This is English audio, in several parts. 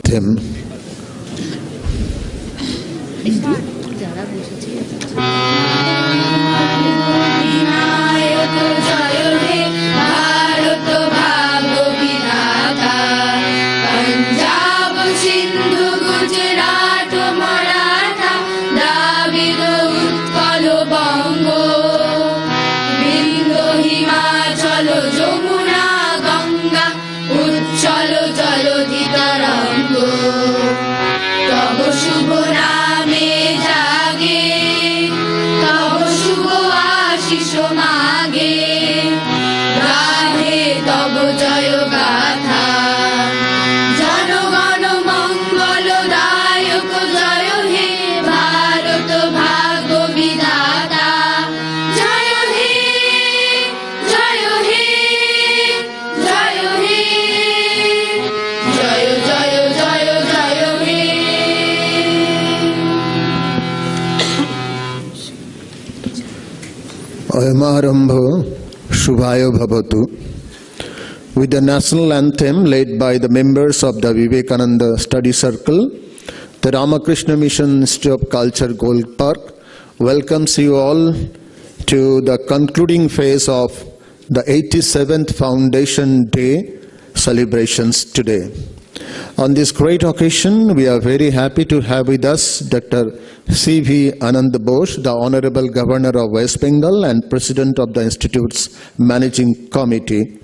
Him. Ayamaarambho Shubhayo Bhavatu. With the national anthem led by the members of the Vivekananda Study Circle, the Ramakrishna Mission Institute of Culture Gold Park welcomes you all to the concluding phase of the 87th Foundation Day celebrations today. On this great occasion, we are very happy to have with us Dr. C.V. Ananda Bose, the Honorable Governor of West Bengal and President of the Institute's Managing Committee.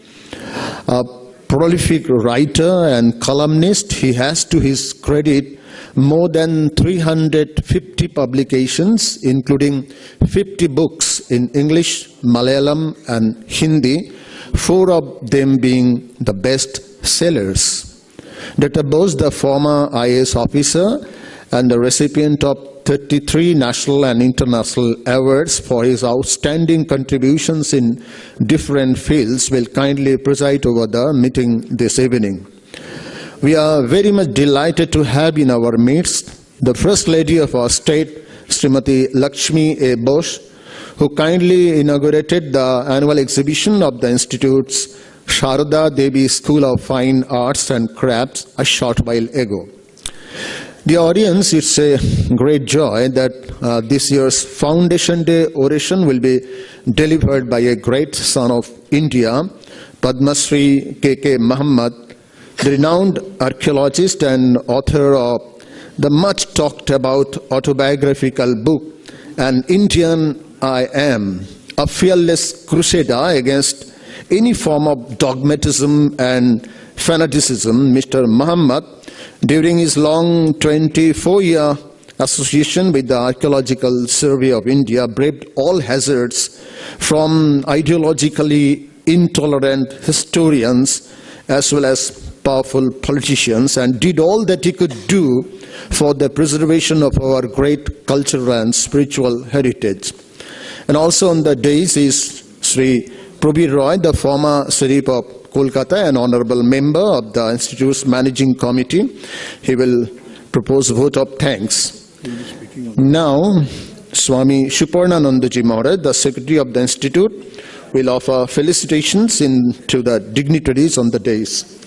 A prolific writer and columnist, he has to his credit more than 350 publications, including 50 books in English, Malayalam and Hindi, 4 of them being the best sellers. Dr. Bose, the former IAS officer and the recipient of 33 national and international awards for his outstanding contributions in different fields, will kindly preside over the meeting this evening. We are very much delighted to have in our midst the First Lady of our state, Srimati Lakshmi A. Bose, who kindly inaugurated the annual exhibition of the Institute's Sharada Devi School of Fine Arts and Crafts a short while ago. The audience, it's a great joy that this year's Foundation Day Oration will be delivered by a great son of India, Padma Shri K.K. Muhammed, the renowned archaeologist and author of the much talked about autobiographical book, An Indian I Am, a fearless crusader against any form of dogmatism and fanaticism. Mr. Muhammed, during his long 24-year association with the Archaeological Survey of India, braved all hazards from ideologically intolerant historians as well as powerful politicians, and did all that he could do for the preservation of our great cultural and spiritual heritage. And also on the days is Shri Prabir Roy, the former Sheriff of Kolkata, an honorable member of the Institute's Managing Committee. He will propose a vote of thanks. Now, Swami Shuparnanandaji Maharaj, the Secretary of the Institute, will offer felicitations to the dignitaries on the days.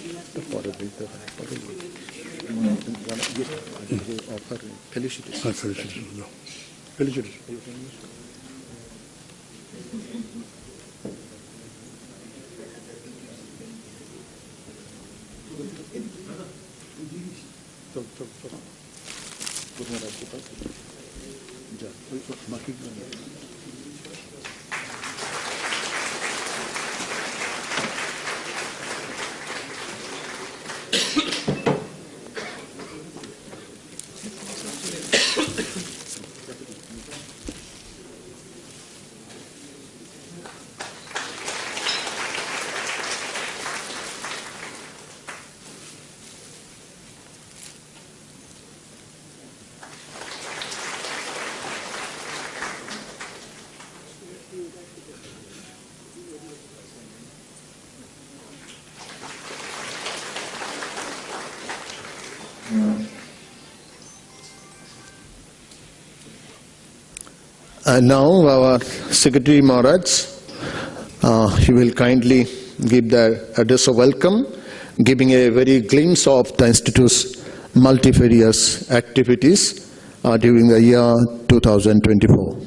And now our Secretary Maharaj, he will kindly give the address of welcome, giving a very glimpse of the Institute's multifarious activities during the year 2024.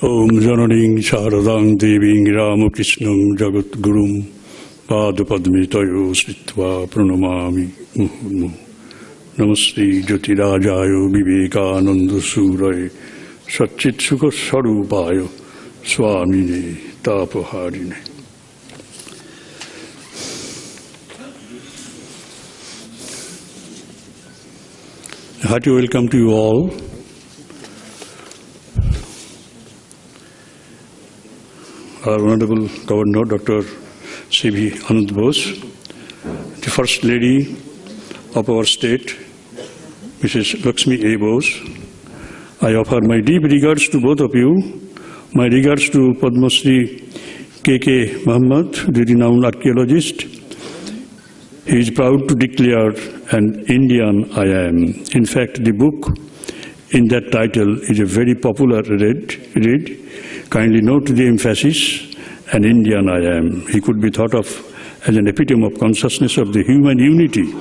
Om Jananing Sharadang Deving Ramakrishnam Jagat Gurum Padupadamitaya Sritva Pranamami Muhammed Namaste Jyotirajayo Vivekananda Suray Satchit Sukha Sarupayo Swamine Tapaharine. A hearty welcome to you all. Our Honorable Governor, Dr. Shri Ananda Bose, the First Lady of our state, Mrs. Lakshmi A. Bose. I offer my deep regards to both of you, my regards to Padma Shri K.K. Muhammed, the renowned archaeologist. He is proud to declare an Indian I am. In fact, the book in that title is a very popular read. Kindly note the emphasis, an Indian I am. He could be thought of as an epitome of consciousness of the human unity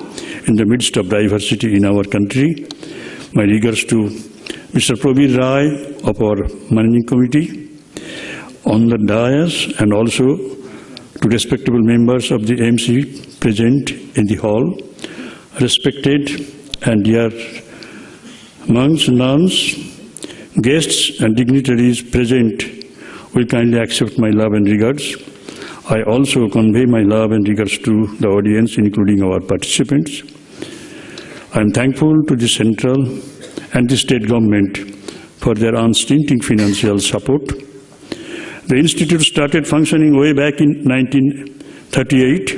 in the midst of diversity in our country. My regards to Mr. Prabir Rai of our Managing Committee on the dais, and also to respectable members of the MC present in the hall, respected and dear monks, nuns, guests and dignitaries present will kindly accept my love and regards. I also convey my love and regards to the audience, including our participants. I am thankful to the central and the state government for their unstinting financial support. The Institute started functioning way back in 1938.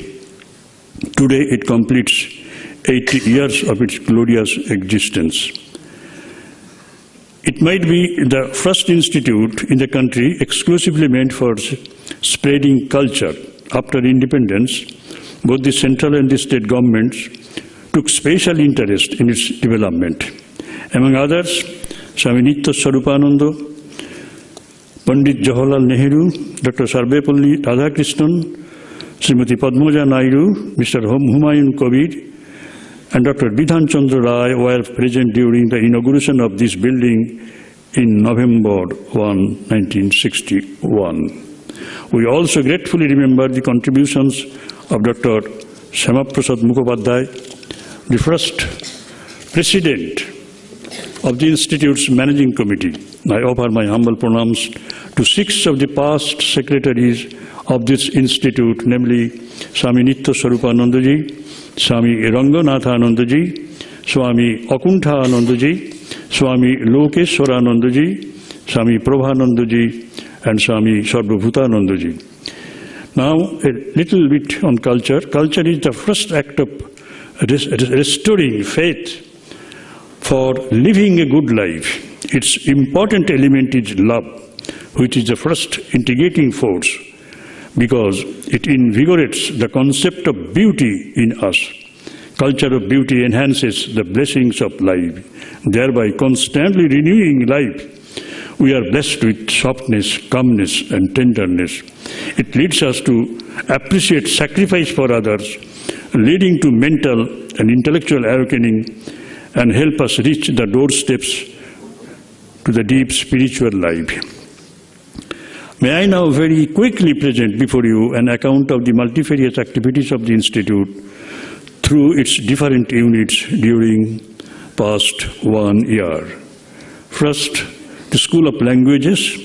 Today it completes 80 years of its glorious existence. It might be the first institute in the country exclusively meant for spreading culture. After independence, both the central and the state governments took special interest in its development. Among others, Swami Nitya Swarupananda, Pandit Jawaharlal Nehru, Dr. Sarvepalli Radhakrishnan, Srimati Padma Naidu, Mr. Humayun Kabir, and Dr. Bidhan Chandra Rai were present during the inauguration of this building in November 1, 1961. We also gratefully remember the contributions of Dr. Syamaprasad Mukhopadhyay, the first president of the Institute's Managing Committee. I offer my humble pranams to 6 of the past secretaries of this institute, namely Swami Nitya Swarupanandaji, Swami Ranganathanandaji, Swami Akunthanandaji, Swami Lokeshwaranandaji, Swami Prabhanandaji, and Swami Sarvabhutanandaji. Now, a little bit on culture. Culture is the first act of restoring faith for living a good life. Its important element is love, which is the first integrating force, because it invigorates the concept of beauty in us. Culture of beauty enhances the blessings of life, thereby constantly renewing life. We are blessed with softness, calmness, and tenderness. It leads us to appreciate sacrifice for others, leading to mental and intellectual awakening, and help us reach the doorsteps to the deep spiritual life. May I now very quickly present before you an account of the multifarious activities of the Institute through its different units during past 1 year. First, the School of Languages.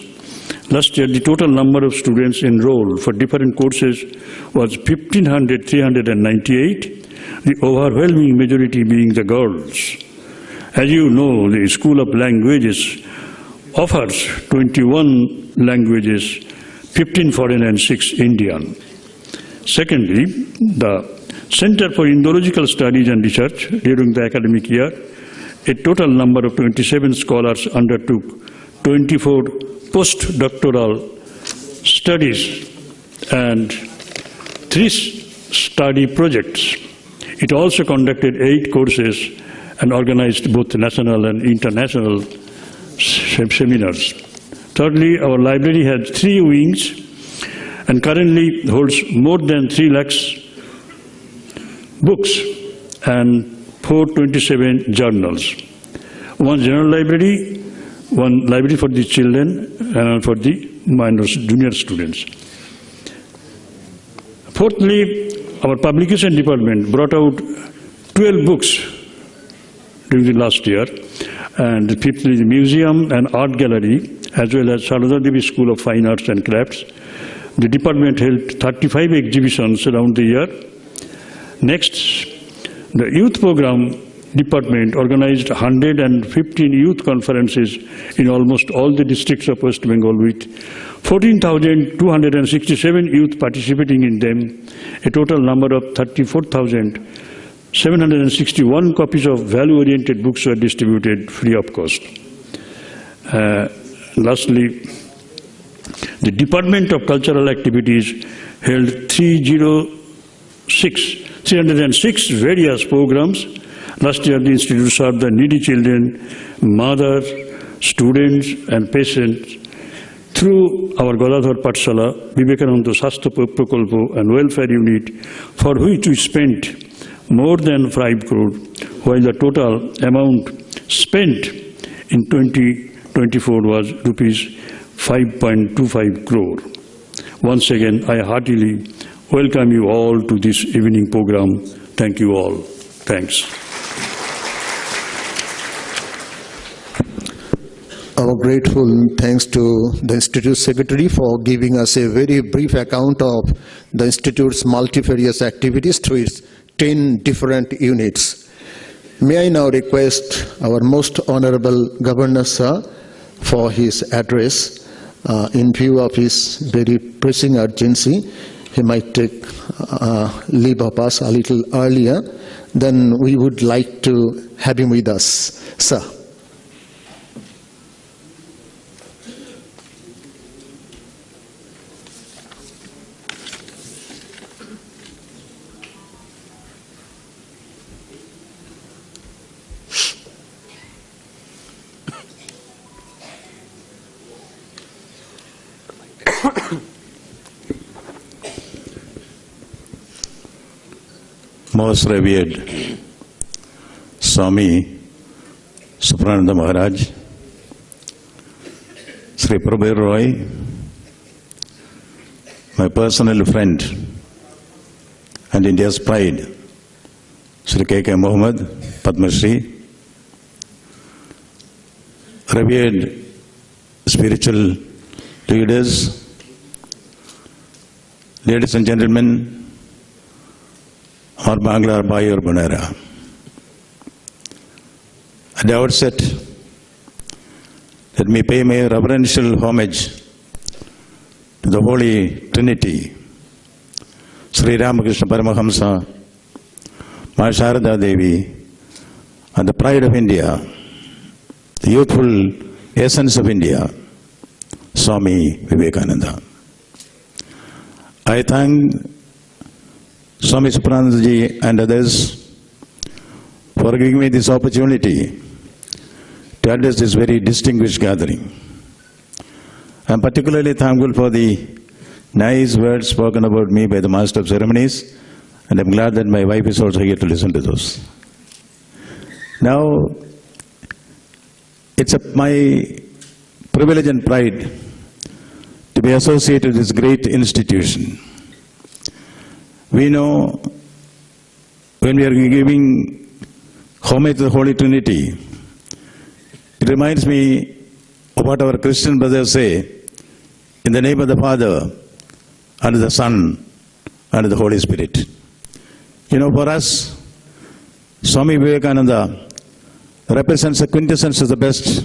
Last year, the total number of students enrolled for different courses was 1,398, the overwhelming majority being the girls. As you know, the School of Languages offers 21 languages, 15 foreign and 6 Indian. Secondly, the Center for Indological Studies and Research during the academic year, a total number of 27 scholars undertook 24 postdoctoral studies and 3 study projects. It also conducted 8 courses and organized both national and international seminars. Thirdly, our library has 3 wings and currently holds more than 3 lakhs books and 427 journals. One general library, one library for the children and for the minors, junior students. Fourthly, our publication department brought out 12 books during the last year, and fifthly, the museum and art gallery, as well as Sarada Devi School of Fine Arts and Crafts. The department held 35 exhibitions around the year. Next, the youth program department organized 115 youth conferences in almost all the districts of West Bengal, with 14,267 youth participating in them. A total number of 34,761 copies of value-oriented books were distributed free of cost. Lastly, the Department of Cultural Activities held 306 various programs. Last year, the Institute served the needy children, mothers, students, and patients through our Gadadhar Pathshala, Vivekananda Sastha Prakalpo, and Welfare Unit, for which we spent more than 5 crore, while the total amount spent in 2024 was rupees 5.25 crore. Once again, I heartily welcome you all to this evening program. Thank you all. Thanks. Our grateful thanks to the Institute Secretary for giving us a very brief account of the Institute's multifarious activities through its 10 different units. May I now request our most Honorable Governor Sir for his address. In view of his very pressing urgency, he might take leave of us a little earlier. Then we would like to have him with us. Sir. Most revered Swami Suprananda Maharaj, Shri Prabir Roy, my personal friend and India's pride, Shri K.K. Muhammed, Padma Shri, revered spiritual leaders, ladies and gentlemen, or Bangla or Bai or Bunera. At the outset, let me pay my reverential homage to the Holy Trinity, Sri Ramakrishna Paramahamsa, Ma Sharada Devi, and the pride of India, the youthful essence of India, Swami Vivekananda. I thank Swami Supranandaji and others for giving me this opportunity to address this very distinguished gathering. I am particularly thankful for the nice words spoken about me by the Master of Ceremonies, and I am glad that my wife is also here to listen to those. Now, it's my privilege and pride to be associated with this great institution. We know when we are giving homage to the Holy Trinity, it reminds me of what our Christian brothers say, in the name of the Father, and the Son, and the Holy Spirit. You know, for us, Swami Vivekananda represents the quintessence of the best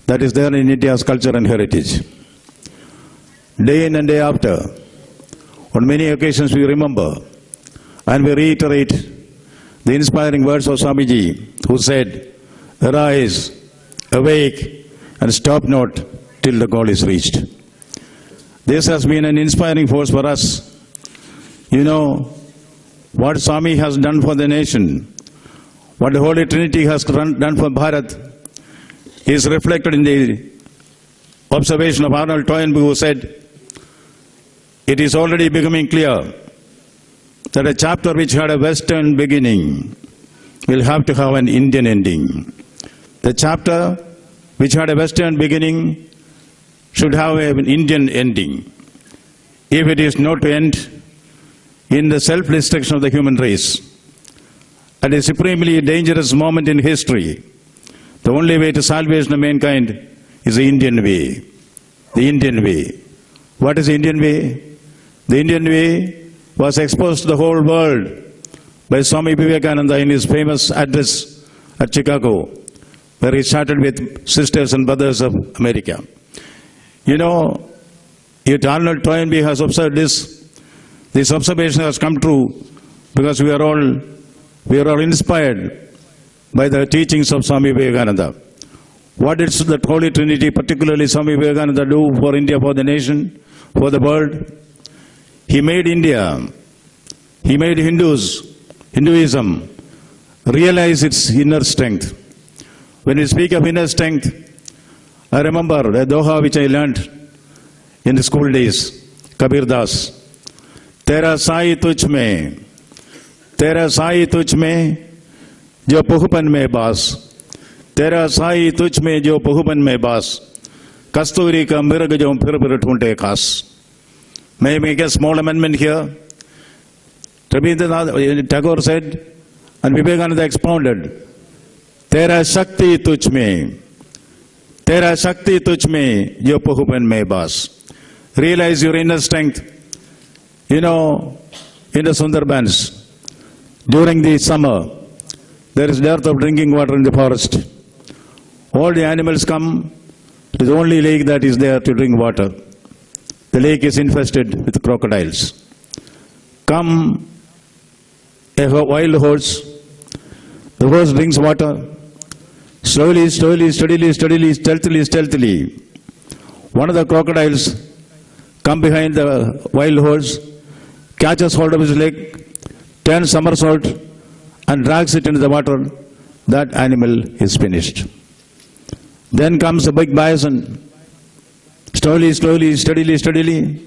that is there in India's culture and heritage. Day in and day after, on many occasions we remember and we reiterate the inspiring words of Swamiji, who said, "Arise, awake, and stop not till the goal is reached." This has been an inspiring force for us. You know, what Swami has done for the nation, what the Holy Trinity has done for Bharat, is reflected in the observation of Arnold Toynbee, who said, "It is already becoming clear that a chapter which had a Western beginning will have to have an Indian ending. The chapter which had a Western beginning should have an Indian ending, if it is not to end in the self-destruction of the human race. At a supremely dangerous moment in history, the only way to salvation of mankind is the Indian way." The Indian way. What is the Indian way? The Indian way was exposed to the whole world by Swami Vivekananda in his famous address at Chicago, where he started with sisters and brothers of America. You know, if Arnold Toynbee has observed this observation has come true because we are all inspired by the teachings of Swami Vivekananda. What did the Holy Trinity, particularly Swami Vivekananda, do for India, for the nation, for the world? He made India, he made Hinduism realize its inner strength. When we speak of inner strength, I remember a doha which I learned in the school days, Kabir Das. Tera sai tuj mein, jo puhupan mein baas. Tera sai tuj mein jo puhupan mein baas. Kasturi ka mirag jo phir dhunde khas. May I make a small amendment here? Rabindranath Tagore said, and Vivekananda expounded, Tera Shakti tuj mein, jo puhupan mein baas. Realize your inner strength. You know, in the Sundarbans, during the summer, there is dearth of drinking water in the forest. All the animals come to the only lake that is there to drink water. The lake is infested with crocodiles. Come a wild horse. The horse drinks water. Slowly, steadily, stealthily. One of the crocodiles comes behind the wild horse, catches hold of his leg, turns somersault, and drags it into the water. That animal is finished. Then comes a big bison. Slowly, steadily, stealthily.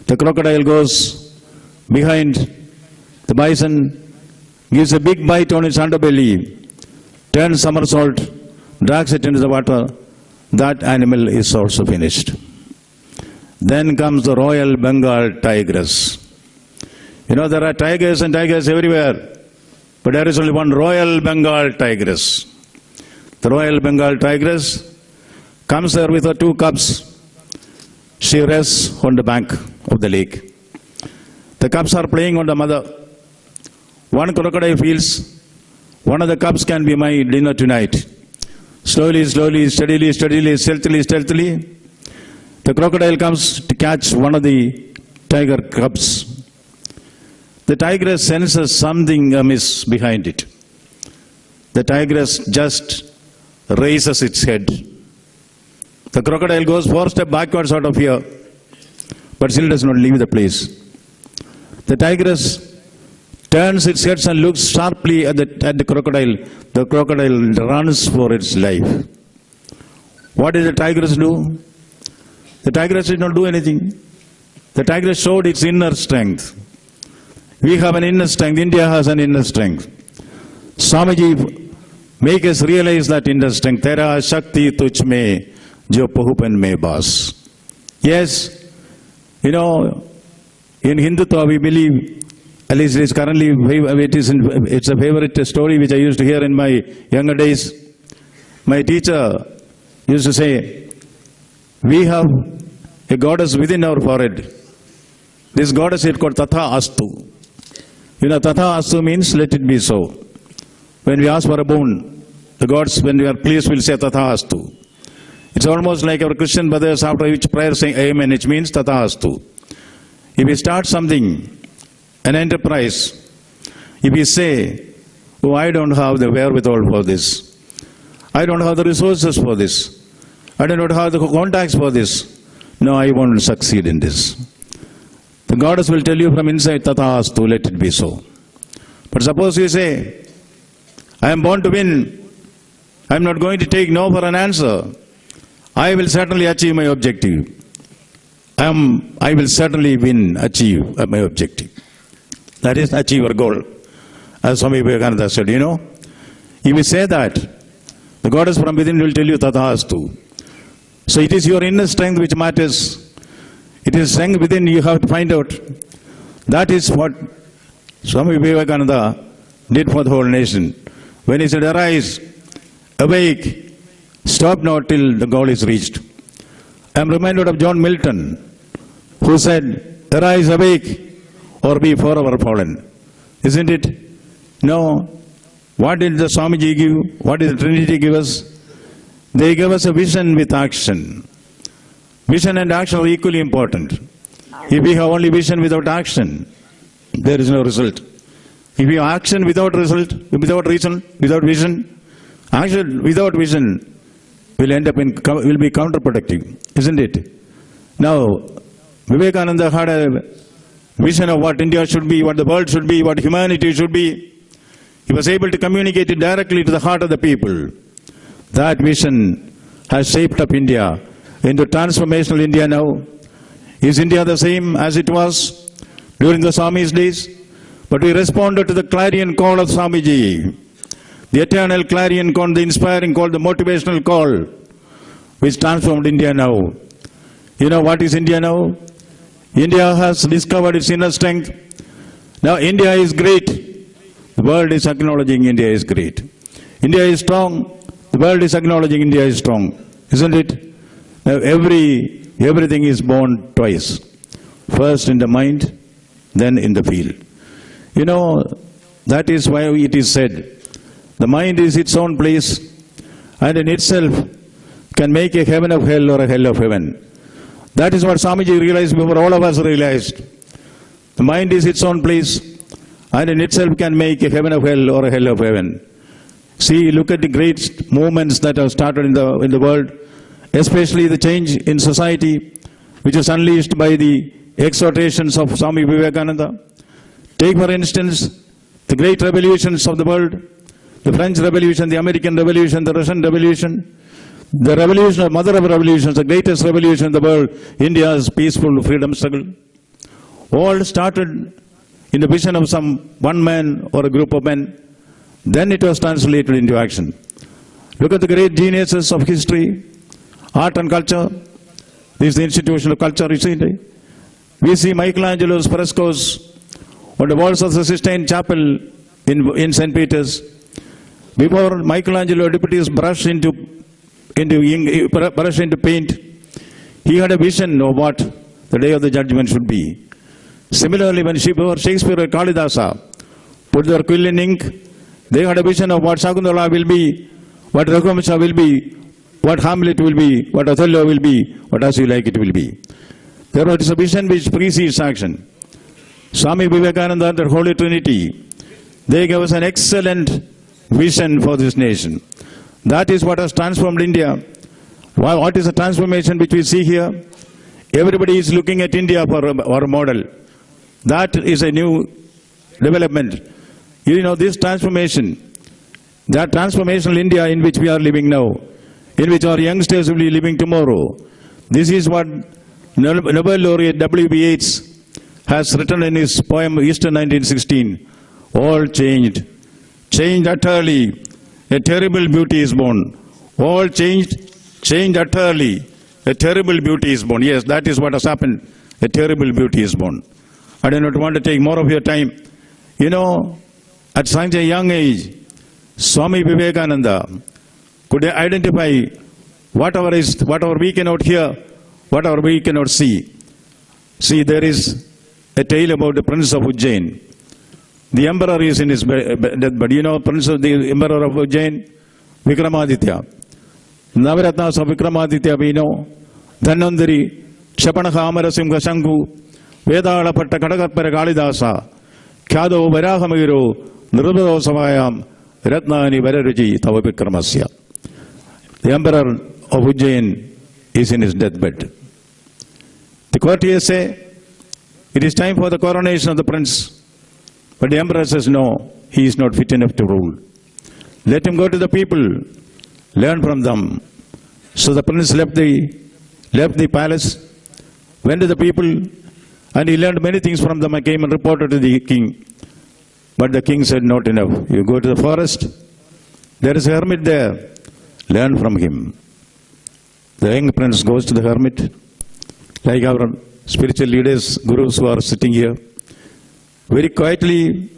The crocodile goes behind the bison, gives a big bite on its underbelly, turns somersault, drags it into the water. That animal is also finished. Then comes the Royal Bengal tigress. You know, there are tigers and tigers everywhere, but there is only one Royal Bengal tigress. The Royal Bengal tigress comes there with her two cubs. She rests on the bank of the lake. The cubs are playing on the mother. One crocodile feels one of the cubs can be my dinner tonight. Slowly, steadily, stealthily, the crocodile comes to catch one of the tiger cubs. The tigress senses something amiss behind it. The tigress just raises its head. The crocodile goes 4 steps backwards out of here, but still does not leave the place. The tigress turns its head and looks sharply at the crocodile. The crocodile runs for its life. What did the tigress do? The tigress did not do anything. The tigress showed its inner strength. We have an inner strength. India has an inner strength. Swamiji make us realize that inner strength. Tera Shakti tuj mein, jo puhupan mein baas. Yes, you know, in Hindutva we believe, at least it's currently, it's a favorite story which I used to hear in my younger days. My teacher used to say, we have a goddess within our forehead. This goddess is called Tatha Astu. You know, Tatha Astu means let it be so. When we ask for a boon, the gods, when we are pleased, will say Tatha Astu. It's almost like our Christian brothers after each prayer saying Amen, which means Tatha Astu. If we start something, an enterprise, if we say, oh, I don't have the wherewithal for this, I don't have the resources for this, I don't have the contacts for this, no, I won't succeed in this. The goddess will tell you from inside, Tatha Astu, let it be so. But suppose you say, I am born to win, I'm not going to take no for an answer. I will certainly achieve my objective. I will certainly achieve my objective. That is, achieve our goal. As Swami Vivekananda said, you know, if you say that, the goddess from within will tell you tathastu. So it is your inner strength which matters. It is strength within you have to find out. That is what Swami Vivekananda did for the whole nation. When he said, arise, awake, stop not till the goal is reached. I am reminded of John Milton, who said, arise, awake, or be forever fallen. Isn't it? No. What did the Swamiji give? What did the Trinity give us? They gave us a vision with action. Vision and action are equally important. If we have only vision without action, there is no result. If you have action without result, without reason, without vision, action without vision will end up will be counterproductive, isn't it? Now, Vivekananda had a vision of what India should be, what the world should be, what humanity should be. He was able to communicate it directly to the heart of the people. That vision has shaped up India into transformational India now. Is India the same as it was during the Swami's days? But we responded to the clarion call of Swamiji, the eternal clarion call, the inspiring call, the motivational call, which transformed India now. You know what is India now? India has discovered its inner strength. Now India is great. The world is acknowledging India is great. India is strong. The world is acknowledging India is strong. Isn't it? Now everything is born twice. First in the mind, then in the field. You know, that is why it is said, the mind is its own place and in itself can make a heaven of hell or a hell of heaven. That is what Swamiji realized before all of us realized. The mind is its own place and in itself can make a heaven of hell or a hell of heaven. See, look at the great movements that have started in the world, especially the change in society, which is unleashed by the exhortations of Swami Vivekananda. Take, for instance, the great revolutions of the world, the French Revolution, the American Revolution, the Russian Revolution, the revolution, mother of revolutions, the greatest revolution in the world, India's peaceful freedom struggle, all started in the vision of some one man or a group of men. Then it was translated into action. Look at the great geniuses of history, art and culture. This is the institution of culture, you see. We see Michelangelo's frescoes on the walls of the Sistine Chapel in St. Peter's. Before Michelangelo dipped his brush into paint, he had a vision of what the day of the judgment should be. Similarly, when Shakespeare or Kalidasa put their quill in ink, they had a vision of what Shakuntala will be, what Raghuvamsha will be, what Hamlet will be, what Othello will be, what As You Like It will be. There was a vision which precedes action. Swami Vivekananda and the Holy Trinity, they gave us an excellent vision for this nation. That is what has transformed India. What is the transformation which we see here? Everybody is looking at India for a model. That is a new development. You know, this transformation, that transformational India in which we are living now, in which our youngsters will be living tomorrow, this is what Nobel laureate W.B. Yeats has written in his poem Easter 1916. All changed utterly, a terrible beauty is born. All changed utterly, a terrible beauty is born. Yes, that is what has happened. A terrible beauty is born. I do not want to take more of your time. You know, at such a young age, Swami Vivekananda could identify whatever we cannot hear, whatever we cannot see. See, there is a tale about the prince of Ujjain. The emperor is in his deathbed. You know, the emperor of Ujjain, Vikramaditya. Navaratnas of Vikramaditya we know. Dhanvantari, Kshapanaka Amara Simha Shanku, Vedala Patta Kadakapara Kalidasa, Khyado Varahamiro, Nirubado Samayam, Ratnani Vararuji, Tava Vikramasya. The emperor of Ujjain is in his deathbed. The courtiers say, it is time for the coronation of the prince. But the emperor says, no, he is not fit enough to rule. Let him go to the people. learn from them. So the prince left the palace, went to the people, and he learned many things from them and came and reported to the king. But the king said, not enough. You go to the forest, there is a hermit there. Learn from him. The young prince goes to the hermit, like our spiritual leaders, gurus who are sitting here. Very quietly,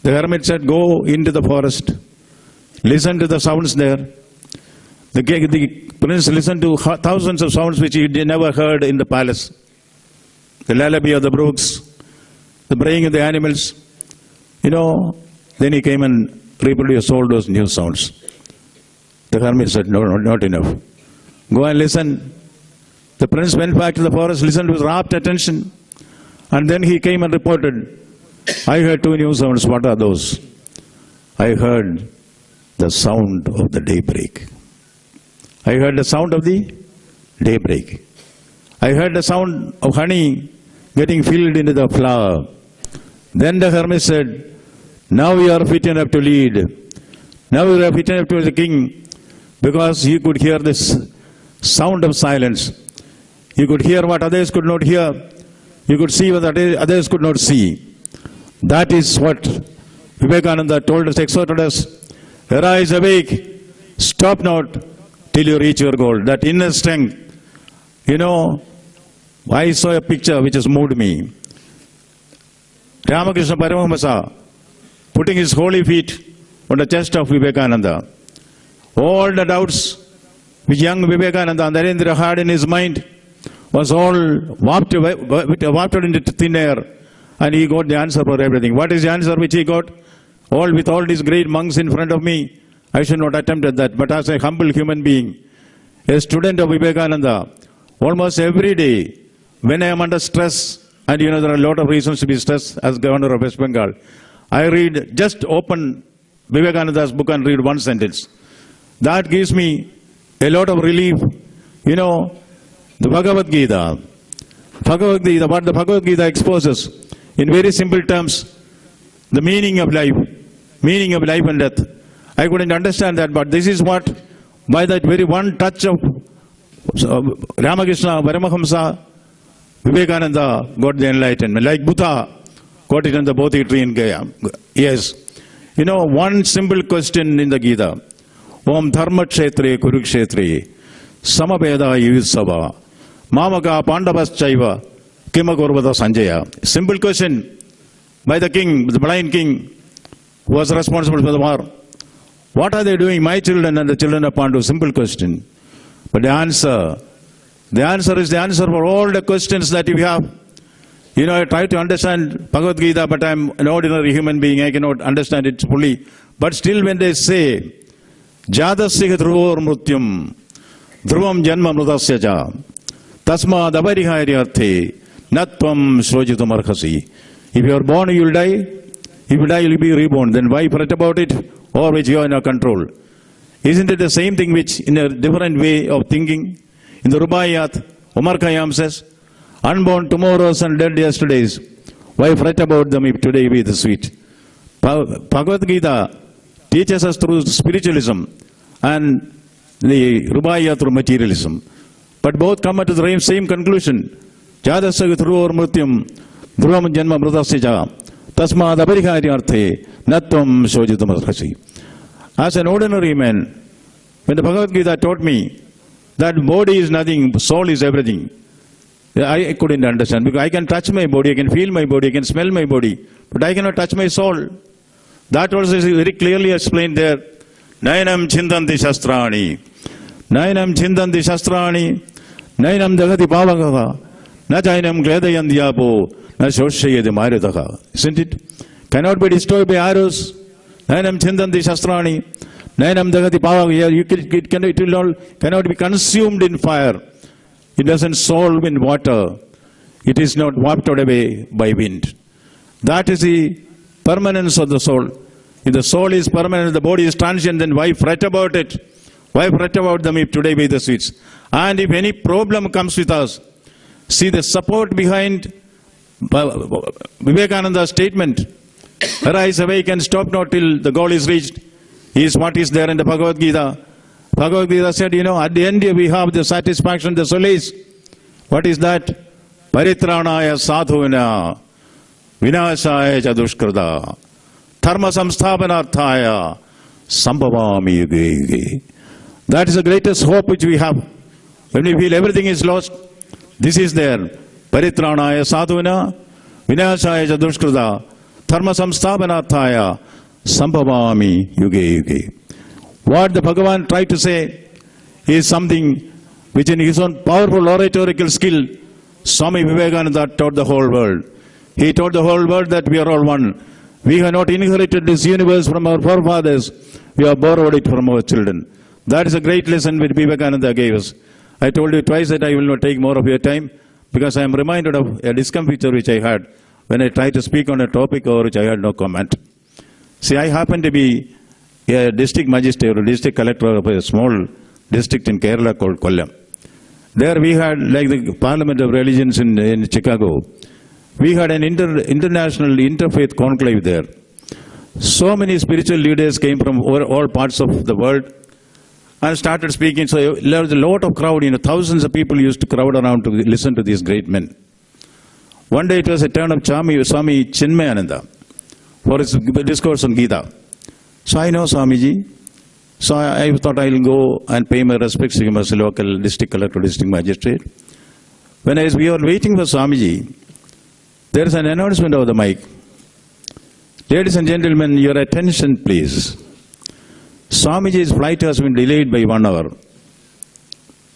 the hermit said, go into the forest, listen to the sounds there. The prince listened to thousands of sounds which he never heard in the palace. The lullaby of the brooks, the braying of the animals. Then he came and reproduced all those new sounds. The hermit said, no, not enough. Go and listen. The prince went back to the forest, listened with rapt attention. And then he came and reported, I heard two new sounds. What are those? I heard the sound of the daybreak. I heard the sound of the daybreak. I heard the sound of honey getting filled into the flower. Then the hermit said, now you are fit enough to lead. Now you are fit enough to be the king, because you could hear this sound of silence. You could hear what others could not hear. You could see what others could not see. That is what Vivekananda told us, exhorted us. Arise, awake, stop not till you reach your goal. That inner strength. I saw a picture which has moved me. Ramakrishna Paramahamsa putting his holy feet on the chest of Vivekananda. All the doubts which young Vivekananda and Narendra had in his mind was all wafted into thin air, and he got the answer for everything. What is the answer which he got? With all these great monks in front of me, I should not attempt at that. But as a humble human being, a student of Vivekananda, almost every day, when I am under stress, and there are a lot of reasons to be stressed as governor of West Bengal, I just open Vivekananda's book and read one sentence. That gives me a lot of relief. The Bhagavad Gita, what the Bhagavad Gita exposes in very simple terms, the meaning of life and death. I couldn't understand that, but this is what, by that very one touch of Ramakrishna Paramahamsa, Vivekananda got the enlightenment. Like Buddha got it in the Bodhi tree in Gaya. Yes. One simple question in the Gita. Om Dharma Kshetre Kurukshetre Samaveda Yudhisava Mamaka Pandavaschaiva Kimakurvada Sanjaya. Simple question by the king, the blind king who was responsible for the war. What are they doing, my children and the children of Pandu? Simple question. But the answer is the answer for all the questions that you have. I try to understand Bhagavad Gita, but I am an ordinary human being. I cannot understand it fully. But still when they say, Jadasya dhruvar mrutyam dhruvam janma mrudasya ja tasma dabariharyarthe natvam shrojitum arhasi. If you are born, you will die. If you die, you will be reborn. Then why fret about it, or which you are in your control? Isn't it the same thing which in a different way of thinking? In the Rubaiyat, Omar Khayyam says, unborn tomorrows and dead yesterdays, why fret about them if today be the sweet? Bhagavad Gita teaches us through spiritualism and the Rubaiyat through materialism. But both come to the same conclusion. Jadasya dhruvar mrutyam dhruvam janma mrudasya tasma dabariharyarthe natvam shojitam arhasi. As an ordinary man, when the Bhagavad Gita taught me that body is nothing, soul is everything, I couldn't understand, because I can touch my body, I can feel my body, I can smell my body, but I cannot touch my soul. That also is very clearly explained there. Nayanam chindanti shastrani, nayanam chindanti shastrani, nayanam dagati pavagaha, na jainam gledayandiyapo, na shoshayadi maridaka. Isn't it? Cannot be destroyed by arrows. Nayanam chindanti shastrani, nayanam dagati pavagaha. It cannot be consumed in fire. It doesn't solve in water. It is not wafted away by wind. That is the permanence of the soul. If the soul is permanent, the body is transient, then why fret about it? Why fret about them if today be the sweets? And if any problem comes with us, see the support behind Vivekananda's statement, arise, awake and stop not till the goal is reached, is what is there in the Bhagavad Gita. Bhagavad Gita said, at the end we have the satisfaction, the solace. What is that? Paritranaya sadhuvina, vinasaya chadushkrada, dharma samsthapanarthaya, sambhavami yuge yuge. That is the greatest hope which we have. When we feel everything is lost, this is there. Paritranaya sadhuvina, vinasaya chadushkrada, dharma samsthapanarthaya, sambhavami yuge yuge. What the Bhagavan tried to say is something which in his own powerful oratorical skill, Swami Vivekananda taught the whole world. He taught the whole world that we are all one. We have not inherited this universe from our forefathers. We have borrowed it from our children. That is a great lesson which Vivekananda gave us. I told you twice that I will not take more of your time because I am reminded of a discomfiture which I had when I tried to speak on a topic over which I had no comment. See, I happen to be a district magistrate or district collector of a small district in Kerala called Kollam. There we had, like the Parliament of Religions in Chicago, we had an international interfaith conclave there. So many spiritual leaders came from all parts of the world and started speaking. So there was a lot of crowd, thousands of people used to crowd around to listen to these great men. One day it was a turn of Swami Chinmayananda for his discourse on Gita. So I know Swamiji. So I thought I will go and pay my respects to him as a local district collector, district magistrate. When we were waiting for Swamiji, there is an announcement over the mic. Ladies and gentlemen, your attention please. Swamiji's flight has been delayed by 1 hour.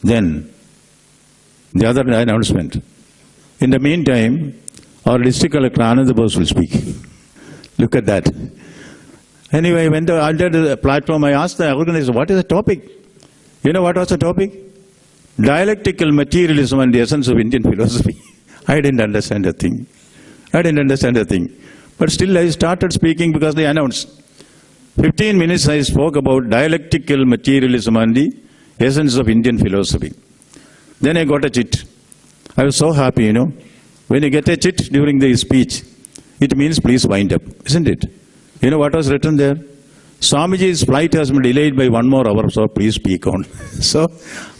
Then, the other announcement. In the meantime, our district collector Ananda Bose will speak. Look at that. Anyway, when I entered the platform, I asked the organizer, what is the topic? You know what was the topic? Dialectical materialism and the essence of Indian philosophy. I didn't understand a thing. But still I started speaking because they announced. 15 minutes I spoke about dialectical materialism and the essence of Indian philosophy. Then I got a chit. I was so happy, When you get a chit during the speech, it means please wind up, isn't it? You know what was written there? Swamiji's flight has been delayed by 1 more hour, so please speak on. So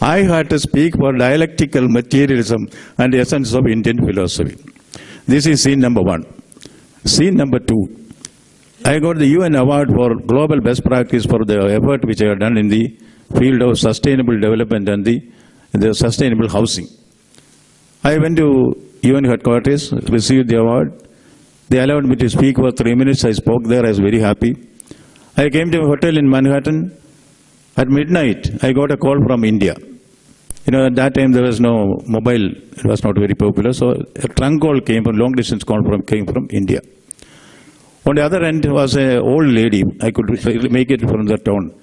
I had to speak for dialectical materialism and the essence of Indian philosophy. This is scene number 1. Scene number 2. I got the UN award for global best practice for the effort which I have done in the field of sustainable development and the sustainable housing. I went to UN headquarters, received the award. They allowed me to speak for 3 minutes. I spoke there. I was very happy. I came to a hotel in Manhattan. At midnight, I got a call from India. At that time there was no mobile. It was not very popular. So a trunk call came from, long distance call came from India. On the other end was an old lady. I could make it from the town.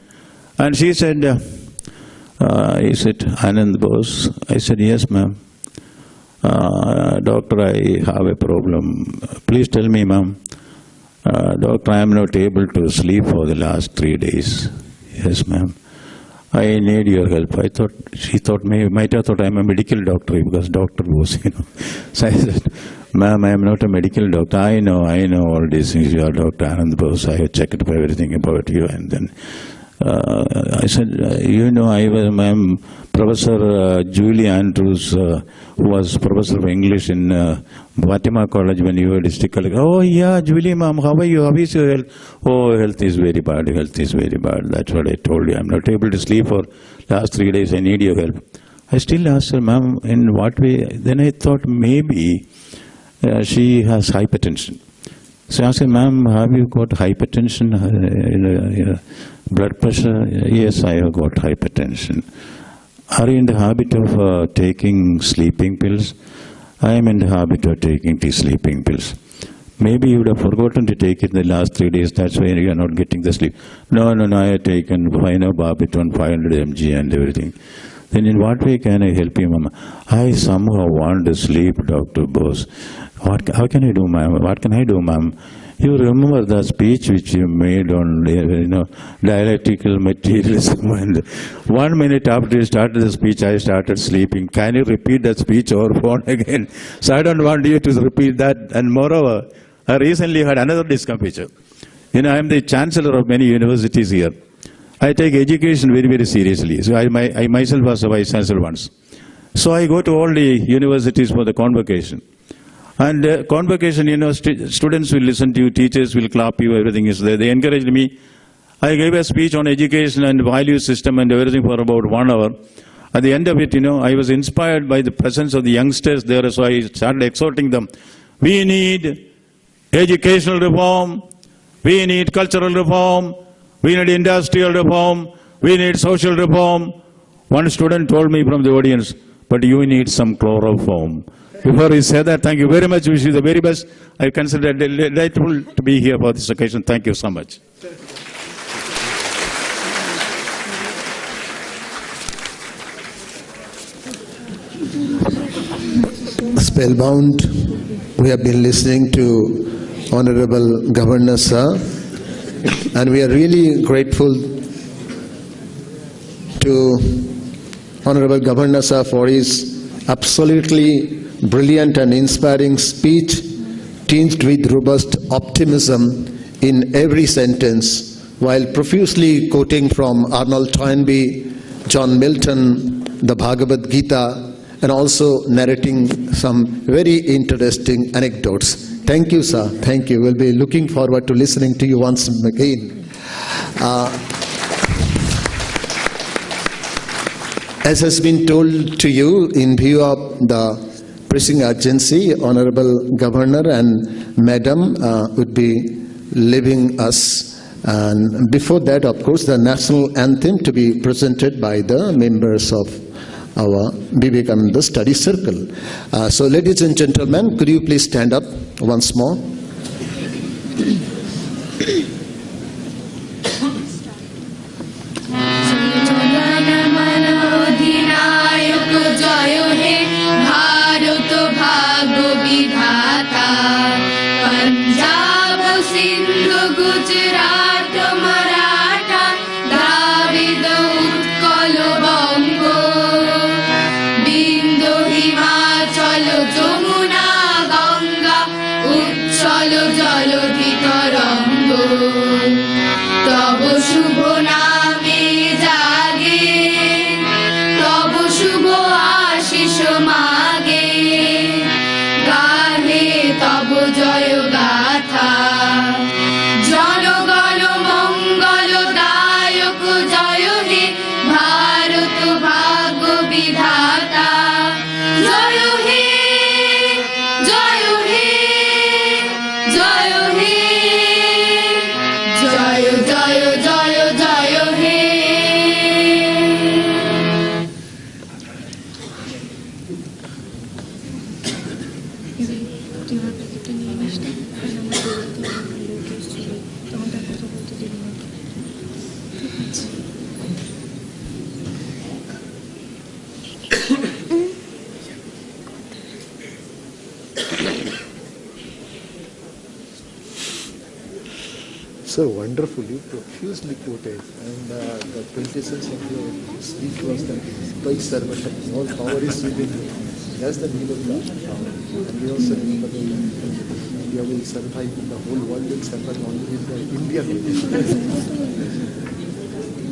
And she said, is it Anand Bose? I said, yes, ma'am. Doctor, I have a problem. Please tell me, ma'am. Doctor, I am not able to sleep for the last 3 days. Yes, ma'am. I need your help. She might have thought I am a medical doctor because doctor was, So I said, ma'am, I am not a medical doctor. I know all these things. You are Dr. Anand Bose. I have checked everything about you. And then I said, I am Professor Julie Andrews, who was Professor of English in Padma College when you were district collector. Oh, yeah, Julie, ma'am, how are you? How is your health? Oh, health is very bad. That's what I told you. I'm not able to sleep for last 3 days. I need your help. I still asked her, ma'am, in what way? Then I thought maybe she has hypertension. So I asked her, ma'am, have you got hypertension, blood pressure? Yes, I have got hypertension. Are you in the habit of taking sleeping pills? I am in the habit of taking sleeping pills. Maybe you would have forgotten to take it in the last 3 days. That's why you are not getting the sleep. No, I have taken Barbiton 500 mg and everything. Then in what way can I help you, ma'am? I somehow want to sleep, Dr. Bose. How can I do, ma'am? What can I do, ma'am? You remember the speech which you made on, dialectical materialism, and 1 minute after you started the speech, I started sleeping. Can you repeat that speech over phone again? So I don't want you to repeat that. And moreover, I recently had another discomfiture. I am the chancellor of many universities here. I take education very, very seriously. So I myself was a vice chancellor once. So I go to all the universities for the convocation. And convocation, you know, students will listen to you, teachers will clap you, everything is there. They encouraged me. I gave a speech on education and value system and everything for about 1 hour. At the end of it, you know, I was inspired by the presence of the youngsters there, so I started exhorting them. We need educational reform, we need cultural reform, we need industrial reform, we need social reform. One student told me from the audience, but you need some chloroform. Before he said that, thank you very much, wish you the very best. I consider it delightful to be here for this occasion. Thank you so much. Spellbound, we have been listening to Honorable Governor Sir, and we are really grateful to Honorable Governor Sir for his absolutely brilliant and inspiring speech, tinged with robust optimism in every sentence, while profusely quoting from Arnold Toynbee, John Milton, the Bhagavad Gita, and also narrating some very interesting anecdotes. Thank you, sir. Thank you. We'll be looking forward to listening to you once again. As has been told to you, in view of the pressing urgency, Honorable Governor and Madam would be leaving us. And before that, of course, the national anthem to be presented by the members of our Vivekananda Study Circle. So ladies and gentlemen, could you please stand up once more? So wonderfully, profusely quoted, and the quintessence of your speech was that Vai Sarvasham, all power is within you. That's the need of God. And we also remember that India will survive, the whole world will survive only with the Indian way.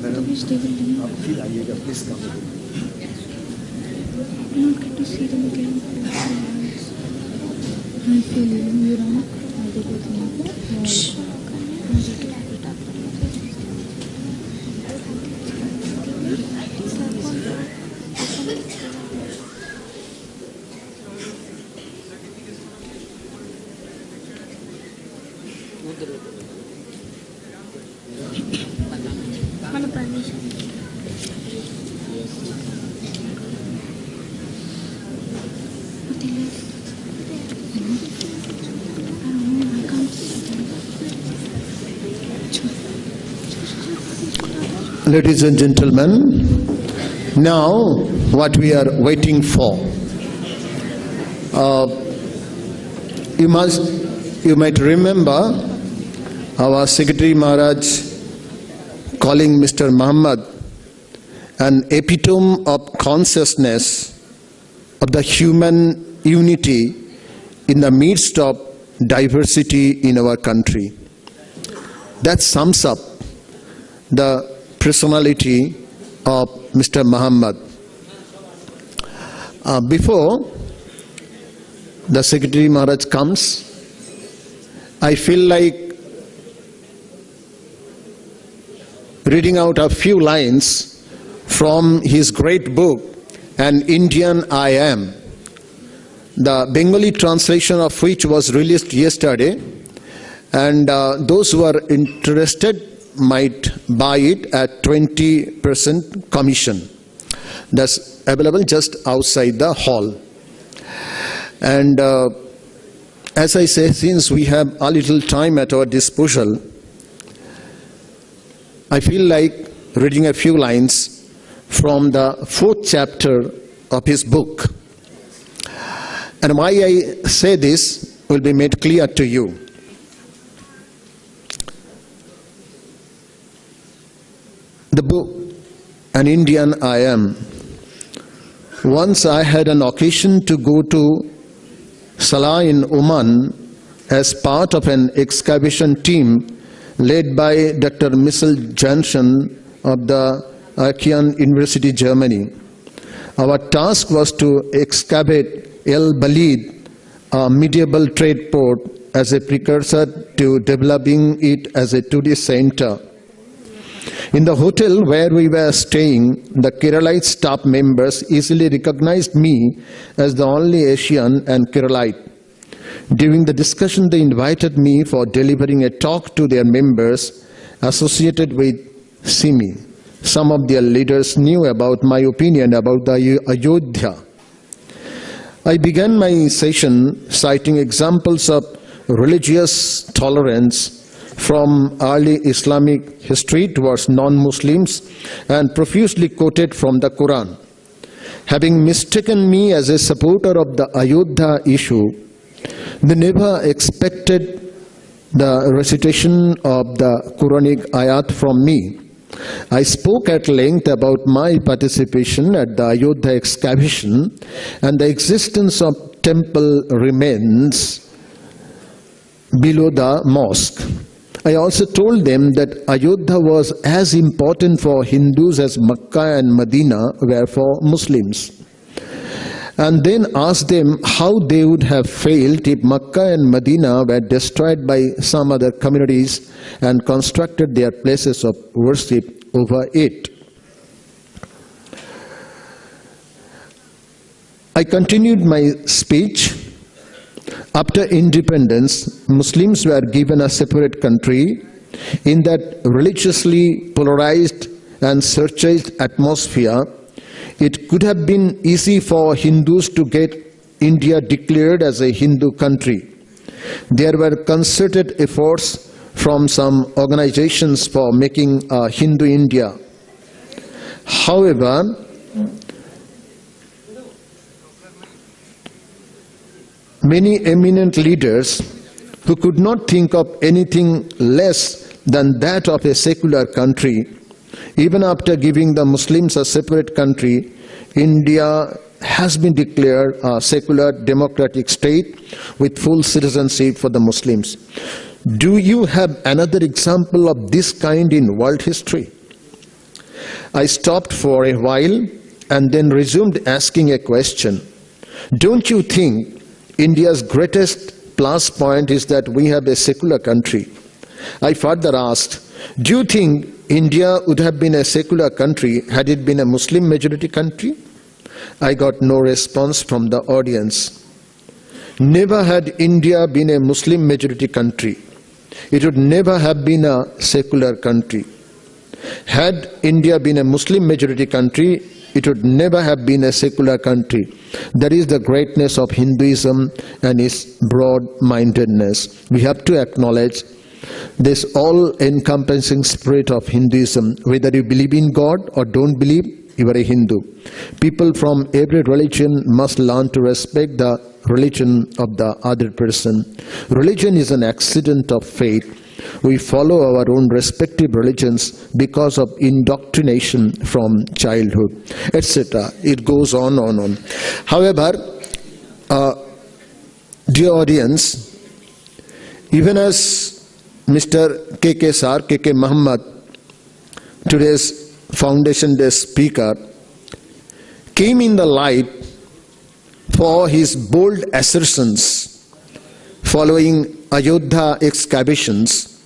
Madam, फिर आइएगा, please come. I don't get to see them again. I feel you wrong. Ladies and gentlemen, now what we are waiting for. You might remember our Secretary Maharaj calling Mr. Muhammed an epitome of consciousness of the human unity in the midst of diversity in our country. That sums up the personality of Mr. Muhammed. Before the Secretary Maharaj comes, I feel like reading out a few lines from his great book, An Indian I Am, the Bengali translation of which was released yesterday, and those who are interested might buy it at 20% commission. That's available just outside the hall. And as I say, since we have a little time at our disposal, I feel like reading a few lines from the 4th chapter of his book. And why I say this will be made clear to you. The book, An Indian I Am. Once I had an occasion to go to Salah in Oman as part of an excavation team led by Dr. Michel Janssen of the Aachen University, Germany. Our task was to excavate El Balid, a medieval trade port, as a precursor to developing it as a tourist center. In the hotel where we were staying, the Keralite staff members easily recognized me as the only Asian and Keralite. During the discussion, they invited me for delivering a talk to their members associated with Simi. Some of their leaders knew about my opinion about the Ayodhya. I began my session citing examples of religious tolerance from early Islamic history towards non-Muslims and profusely quoted from the Quran. Having mistaken me as a supporter of the Ayodhya issue, they never expected the recitation of the Quranic ayat from me. I spoke at length about my participation at the Ayodhya excavation and the existence of temple remains below the mosque. I also told them that Ayodhya was as important for Hindus as Makkah and Medina were for Muslims. And then asked them how they would have failed if Makkah and Medina were destroyed by some other communities and constructed their places of worship over it. I continued my speech. After independence, Muslims were given a separate country in that religiously polarized and searchized atmosphere. It could have been easy for Hindus to get India declared as a Hindu country. There were concerted efforts from some organizations for making a Hindu India. However, many eminent leaders who could not think of anything less than that of a secular country, even after giving the Muslims a separate country, India has been declared a secular democratic state with full citizenship for the Muslims. Do you have another example of this kind in world history? I stopped for a while and then resumed asking a question. Don't you think India's greatest plus point is that we have a secular country? I further asked, do you think India would have been a secular country had it been a Muslim majority country? I got no response from the audience. Never had India been a Muslim majority country. It would never have been a secular country. Had India been a Muslim majority country, it would never have been a secular country. That is the greatness of Hinduism and its broad-mindedness. We have to acknowledge this all-encompassing spirit of Hinduism. Whether you believe in God or don't believe, you are a Hindu. People from every religion must learn to respect the religion of the other person. Religion is an accident of fate. We follow our own respective religions because of indoctrination from childhood, etc. It goes on. However, dear audience, even as Mr. K.K. Muhammed today's Foundation Day speaker, came in the light for his bold assertions following Ayodhya excavations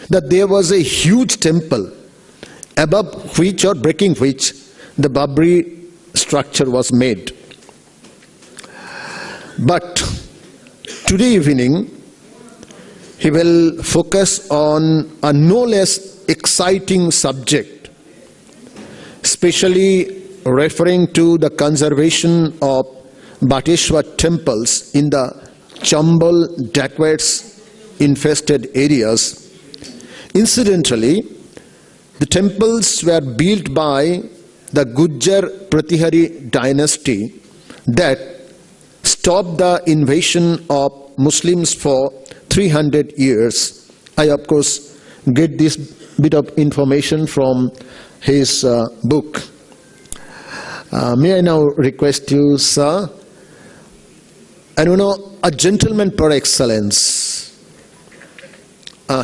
that there was a huge temple above which or breaking which the Babri structure was made. But today evening, he will focus on a no less exciting subject, especially referring to the conservation of Bateshear temples in the Chambal dacoits infested areas. Incidentally, the temples were built by the Gujjar Pratihari dynasty that stopped the invasion of Muslims for 300 years. I, of course, get this bit of information from his book. May I now request you, sir, and a gentleman par excellence.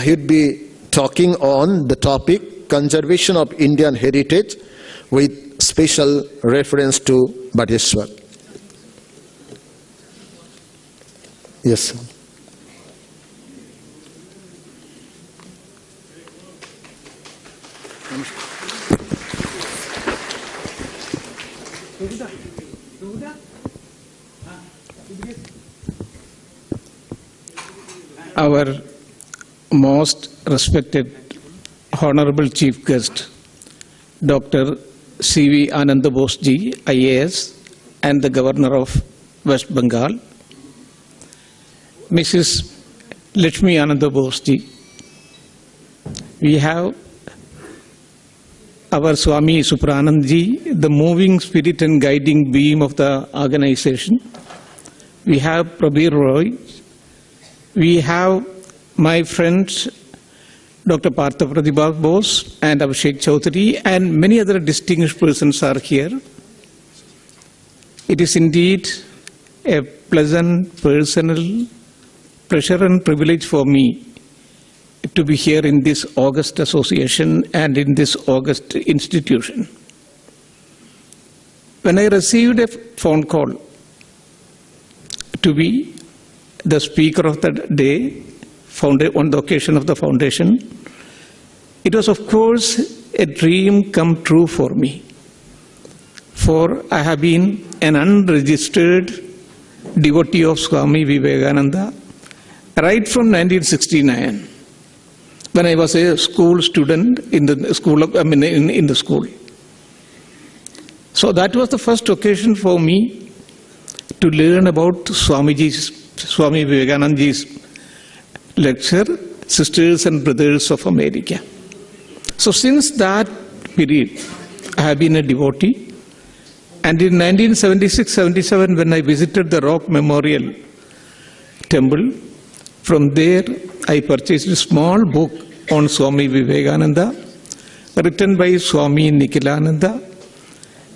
He'd be talking on the topic conservation of Indian heritage with special reference to Bateshear. Yes, sir. Our most respected Honorable Chief Guest, Dr. C.V. Ananda Bose ji, IAS, and the Governor of West Bengal, Mrs. Lakshmi Ananda Bose ji. We have our Swami Supranand ji, the moving spirit and guiding beam of the organization. We have Prabir Roy. We have my friends Dr. Partha Pratibha Bose and Abhishek Chaudhary, and many other distinguished persons are here. It is indeed a pleasant personal pleasure and privilege for me to be here in this august association and in this august institution. When I received a phone call to be the speaker of the day on the occasion of the foundation, it was of course a dream come true for me. For I have been an unregistered devotee of Swami Vivekananda right from 1969, when I was a school student in the school in the school. So that was the first occasion for me to learn about Swami Vivekananda's lecture, Sisters and Brothers of America. So since that period, I have been a devotee. And in 1976-77, when I visited the Rock Memorial Temple, from there I purchased a small book on Swami Vivekananda, written by Swami Nikhilananda,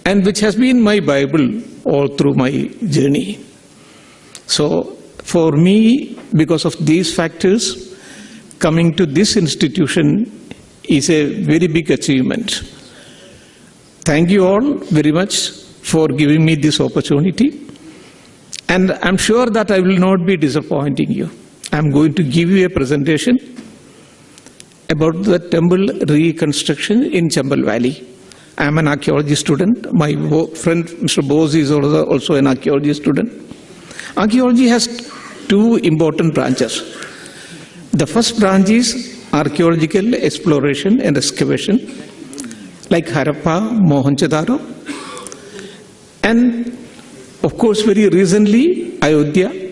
and which has been my Bible all through my journey. So for me, because of these factors, coming to this institution is a very big achievement. Thank you all very much for giving me this opportunity. And I'm sure that I will not be disappointing you. I'm going to give you a presentation about the temple reconstruction in Chambal Valley. I'm an archaeology student. My friend Mr. Bose is also an archaeology student. Archaeology has two important branches. The first branch is archaeological exploration and excavation, like Harappa, Mohenjo-daro, and of course very recently Ayodhya.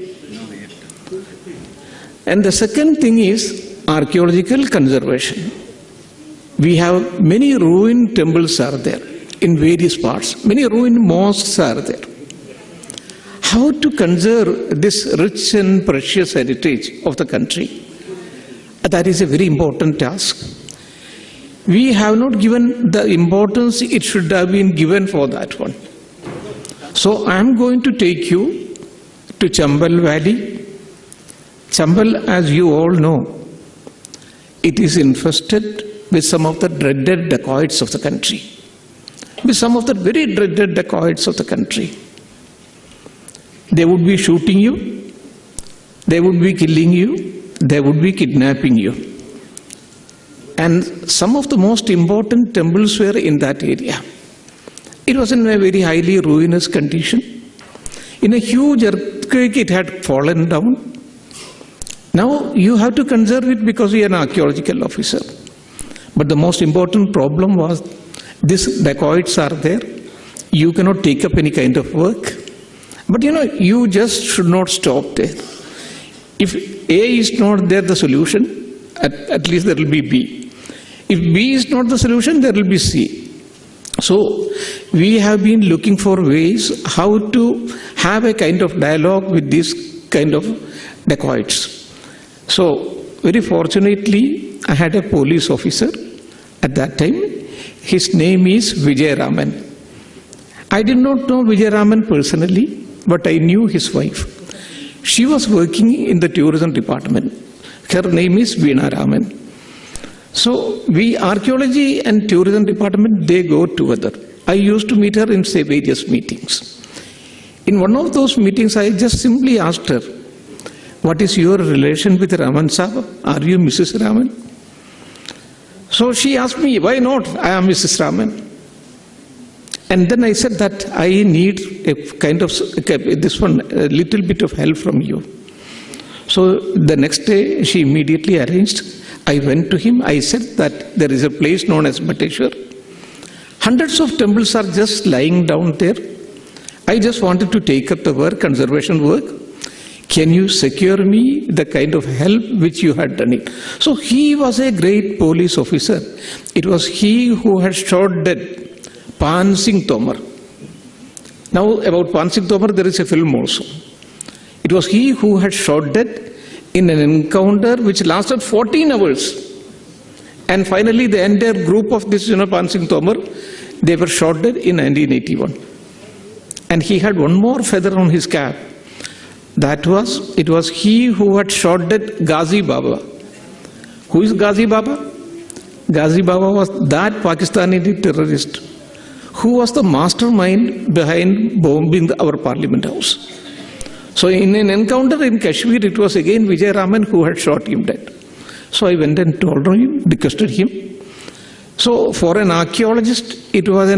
And the second thing is archaeological conservation. We have many ruined temples are there in various parts. Many ruined mosques are there. How to conserve this rich and precious heritage of the country? That is a very important task. We have not given the importance it should have been given for that one. So I am going to take you to Chambal Valley. Chambal, as you all know, it is infested with some of the dreaded dacoits of the country. With some of the very dreaded dacoits of the country. They would be shooting you, they would be killing you, they would be kidnapping you. And some of the most important temples were in that area. It was in a very highly ruinous condition. In a huge earthquake, it had fallen down. Now you have to conserve it because you are an archaeological officer. But the most important problem was these dacoits are there. You cannot take up any kind of work. But you just should not stop there. If A is not there, the solution, at least there will be B. If B is not the solution, there will be C. So we have been looking for ways how to have a kind of dialogue with these kind of dacoits. So very fortunately, I had a police officer at that time. His name is Vijay Raman. I did not know Vijay Raman personally, but I knew his wife. She was working in the tourism department. Her name is Veena Raman. So archaeology and tourism department, they go together. I used to meet her in say various meetings. In one of those meetings, I just simply asked her, what is your relation with Raman Sahib? Are you Mrs. Raman? So she asked me, why not? I am Mrs. Raman. And then I said that I need a kind of, a little bit of help from you. So the next day, she immediately arranged. I went to him. I said that there is a place known as Bateshear. Hundreds of temples are just lying down there. I just wanted to take up the work, conservation work. Can you secure me the kind of help which you had done it? So he was a great police officer. It was he who had shot dead Pan Singh Tomar. Now about Pan Singh Tomar there is a film also. It was he who had shot dead in an encounter which lasted 14 hours. And finally the entire group of this Pan Singh Tomar, they were shot dead in 1981. And he had one more feather on his cap. It was he who had shot dead Ghazi Baba. Who is Ghazi Baba? Ghazi Baba was that Pakistani terrorist who was the mastermind behind bombing our Parliament House. So in an encounter in Kashmir, it was again Vijay Raman who had shot him dead. So I went and told him, requested him. So for an archaeologist, it was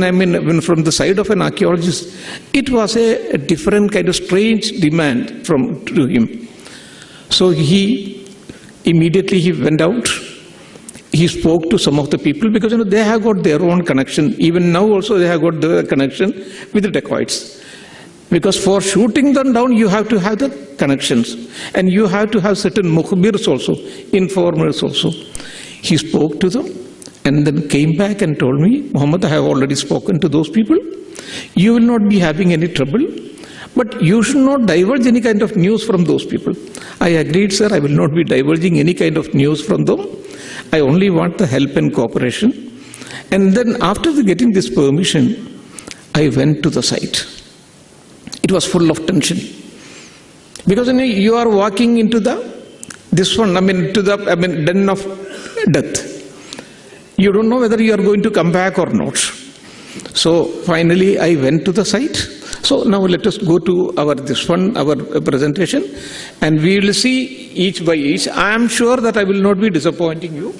from the side of an archaeologist, it was a different kind of strange demand to him. So he immediately went out. He spoke to some of the people because they have got their own connection. Even now also they have got the connection with the dacoits. Because for shooting them down, you have to have the connections. And you have to have certain mukhbirs also, informers also. He spoke to them and then came back and told me, Muhammad, I have already spoken to those people. You will not be having any trouble. But you should not divulge any kind of news from those people. I agreed, sir, I will not be divulging any kind of news from them. I only want the help and cooperation. And then after getting this permission, I went to the site. It was full of tension. Because you are walking into den of death. You don't know whether you are going to come back or not. So finally I went to the site. So now let us go to our presentation, and we will see each by each. I am sure that I will not be disappointing you.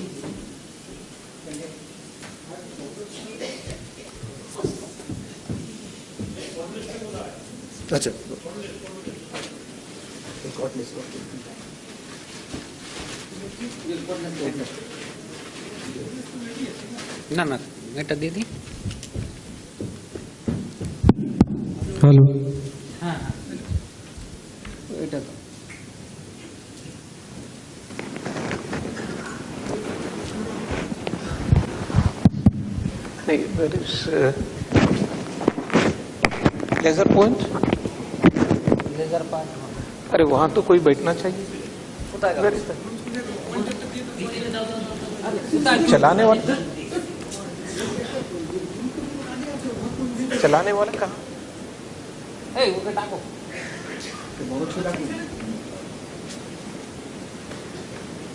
That's it. ना बेटा दीदी hello हाँ बेटा तो नहीं there is laser point laser part अरे वहां तो कोई बैठना चाहिए चलाने वाला कहाँ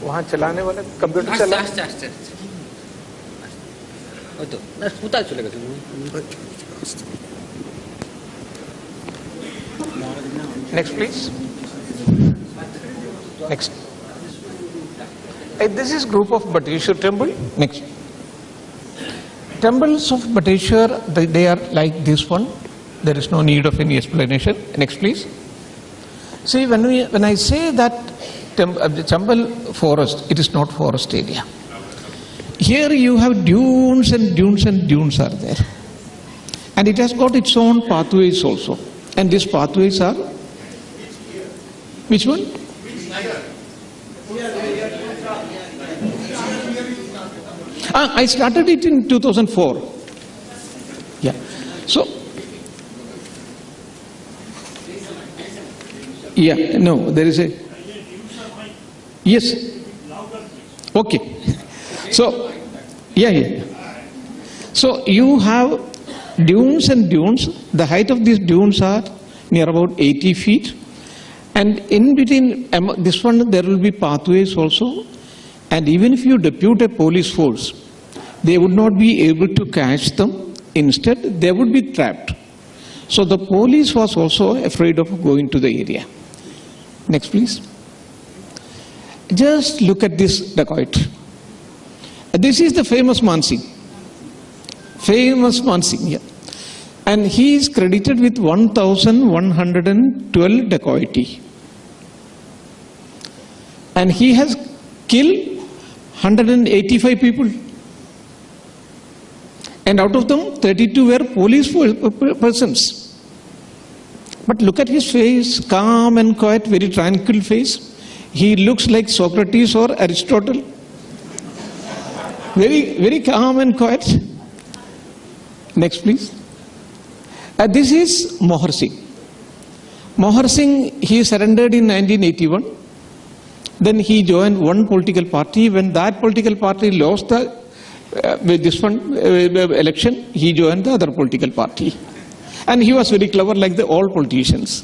वहाँ चलाने वाला कंप्यूटर चला Next, please. Next. This is group of Bateshear temple. Next. Temples of Bateshear, they are like this one. There is no need of any explanation. Next, please. See, when I say that temple forest, it is not forest area. Here you have dunes and dunes and dunes are there. And it has got its own pathways also. And these pathways are, which one? I started it in 2004. Yeah. So, yeah, no, there is a, yes. Okay. So, yeah. So, you have dunes and dunes. The height of these dunes are near about 80 feet. And in between this one, there will be pathways also. And even if you depute a police force, they would not be able to catch them. Instead, they would be trapped. So the police was also afraid of going to the area. Next, please. Just look at this dacoit. This is the famous Mansingh. Famous Mansingh, yeah. And he is credited with 1,112 dacoity. And he has killed 185 people. And out of them, 32 were police persons. But look at his face, calm and quiet, very tranquil face. He looks like Socrates or Aristotle. Very, very calm and quiet. Next, please. This is Mohar Singh. Mohar Singh, he surrendered in 1981. Then he joined one political party. When that political party lost the election, he joined the other political party. And he was very clever like all politicians.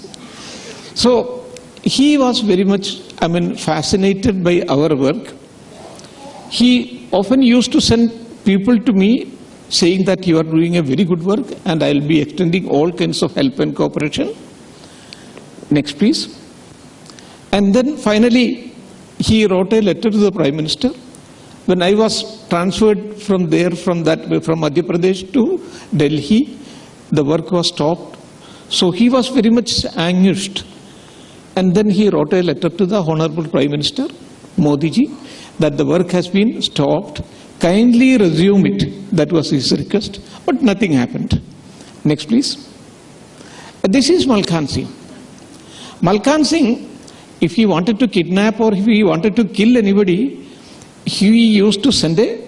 So he was very much, fascinated by our work. He often used to send people to me saying that you are doing a very good work and I will be extending all kinds of help and cooperation. Next, please. And then finally, he wrote a letter to the Prime Minister. When I was transferred from Madhya Pradesh to Delhi, the work was stopped. So he was very much anguished. And then he wrote a letter to the Honorable Prime Minister, Modi ji, that the work has been stopped. Kindly resume it. That was his request. But nothing happened. Next, please. This is Malkhan Singh. Malkhan Singh, if he wanted to kidnap or if he wanted to kill anybody, he used to send a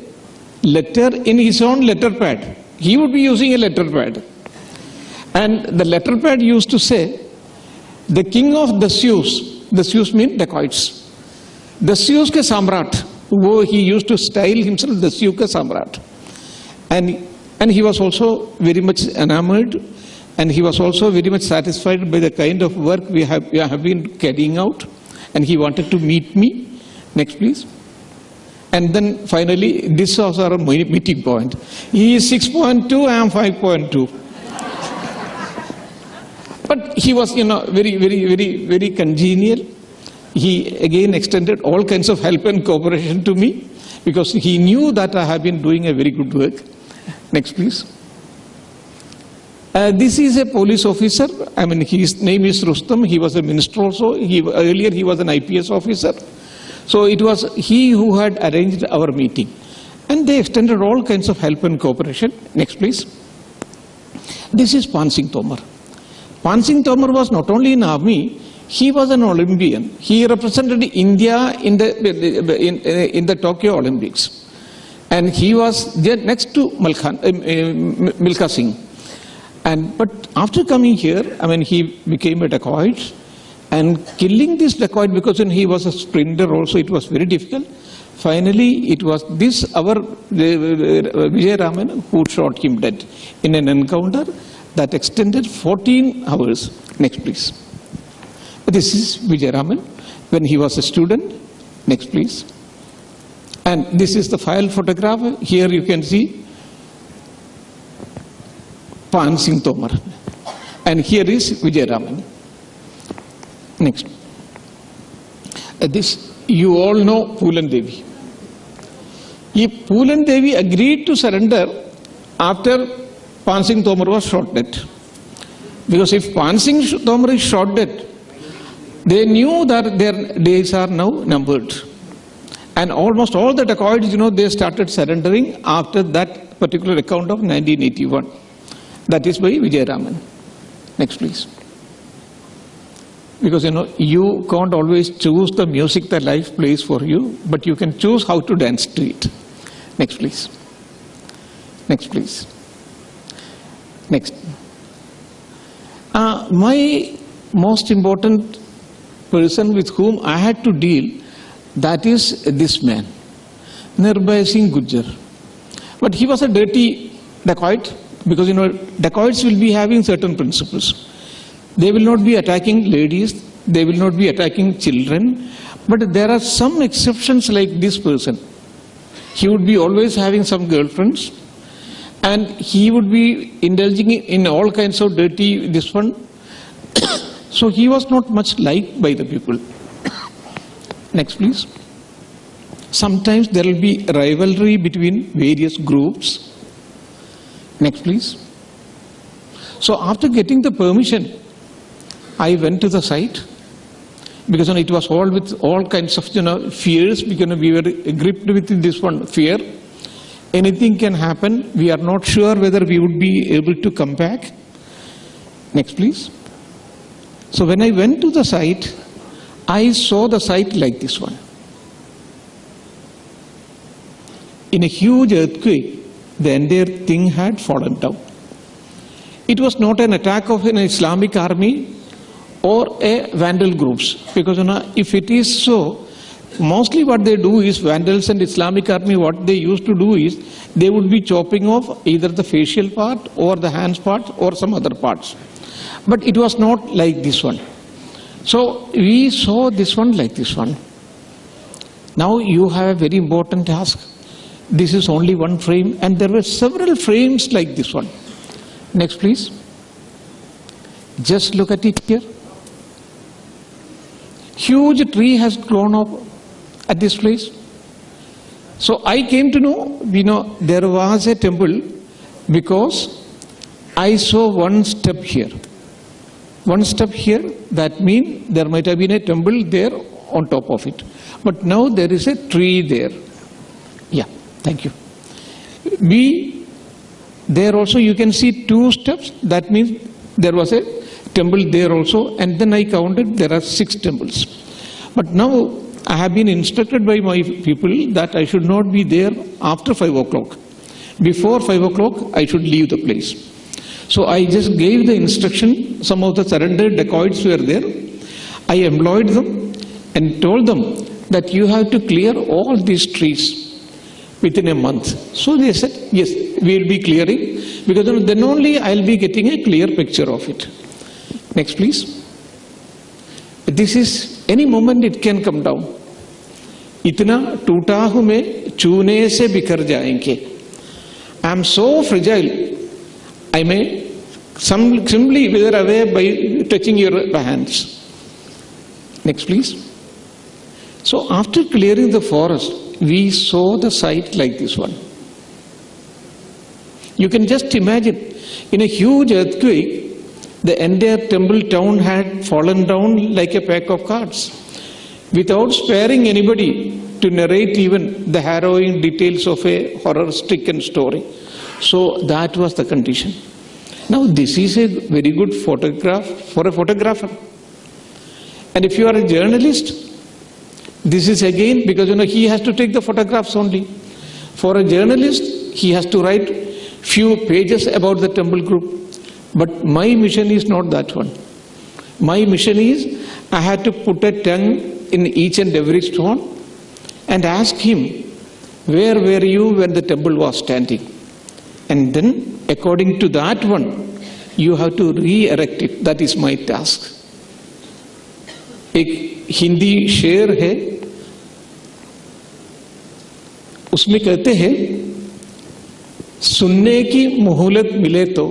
letter in his own letter pad. He would be using a letter pad. And the letter pad used to say, the king of Dasyus mean dacoits. Dasyus ke samrat. He used to style himself Dasyus ke samrat. And he was also very much enamored. And he was also very much satisfied by the kind of work we have been carrying out. And he wanted to meet me. Next, please. And then finally, this was our meeting point. He is 6.2, I am 5.2. But he was, very congenial. He again extended all kinds of help and cooperation to me because he knew that I have been doing a very good work. Next, please. This is a police officer. His name is Rustam. He was a minister also. Earlier he was an IPS officer. So it was he who had arranged our meeting. And they extended all kinds of help and cooperation. Next, please. This is Pan Singh Tomar. Pan Singh Tomar was not only in army, he was an Olympian. He represented India in the Tokyo Olympics. And he was there next to Milkha Singh. But after coming here, he became a dacoit. And killing this dacoit, because when he was a sprinter also, it was very difficult. Finally, it was our Vijay Raman who shot him dead in an encounter that extended 14 hours. Next, please. This is Vijay Raman when he was a student. Next, please. And this is the file photograph. Here you can see Pan Singh Tomar. And here is Vijayaraman. Next. This, you all know Poolan Devi. If Poolan Devi agreed to surrender after Pan Singh Tomar was shot dead. Because if Pan Singh Tomar is shot dead, they knew that their days are now numbered. And almost all the dacoits, they started surrendering after that particular account of 1981. That is by Vijayaraman. Next, please. Because, you can't always choose the music that life plays for you, but you can choose how to dance to it. Next, please. Next, please. Next. My most important person with whom I had to deal, that is this man, Nirbhay Singh Gujjar. But he was a dirty dacoit, because dacoits will be having certain principles. They will not be attacking ladies, they will not be attacking children, but there are some exceptions like this person. He would be always having some girlfriends, and he would be indulging in all kinds of dirty this one. So he was not much liked by the people. Next, please. Sometimes there will be rivalry between various groups. Next, please. So after getting the permission, I went to the site, because it was all with all kinds of fears, because we were gripped with this one fear. Anything can happen. We are not sure whether we would be able to come back. Next, please. So when I went to the site, I saw the site like this one. In a huge earthquake, the entire thing had fallen down. It was not an attack of an Islamic army or a vandal groups, because if it is so, mostly what they do is, vandals and Islamic army, what they used to do is, they would be chopping off either the facial part or the hands part or some other parts. But it was not like this one. So we saw this one like this one. Now you have a very important task. This is only one frame, and there were several frames like this one. Next, please. Just look at it here. Huge tree has grown up at this place. So I came to know, there was a temple, because I saw one step here. One step here, that means there might have been a temple there on top of it. But now there is a tree there. Yeah, thank you. There also you can see 2 steps, that means there was a temple there also, and then I counted there are 6 temples. But now I have been instructed by my people that I should not be there after 5 o'clock. Before 5 o'clock I should leave the place. So I just gave the instruction. Some of the surrendered dacoits were there. I employed them and told them that you have to clear all these trees within a month. So they said, yes, we will be clearing, because then only I will be getting a clear picture of it. Next, please. This is, any moment it can come down. Itna toota hu main chune se bikhar jayenge. I am so fragile, I may simply wither away by touching your hands. Next, please. So after clearing the forest, we saw the site like this one. You can just imagine, in a huge earthquake, the entire temple town had fallen down like a pack of cards, without sparing anybody to narrate even the harrowing details of a horror-stricken story. So that was the condition. Now this is a very good photograph for a photographer. And if you are a journalist, this is again, because he has to take the photographs only. For a journalist, he has to write few pages about the temple group. But my mission is not that one. My mission is, I had to put a tongue in each and every stone and ask him, where were you when the temple was standing? And then, according to that one, you have to re-erect it. That is my task. एक हिंदी शेर है, उसमें कहते हैं, सुनने की मोहलत मिले तो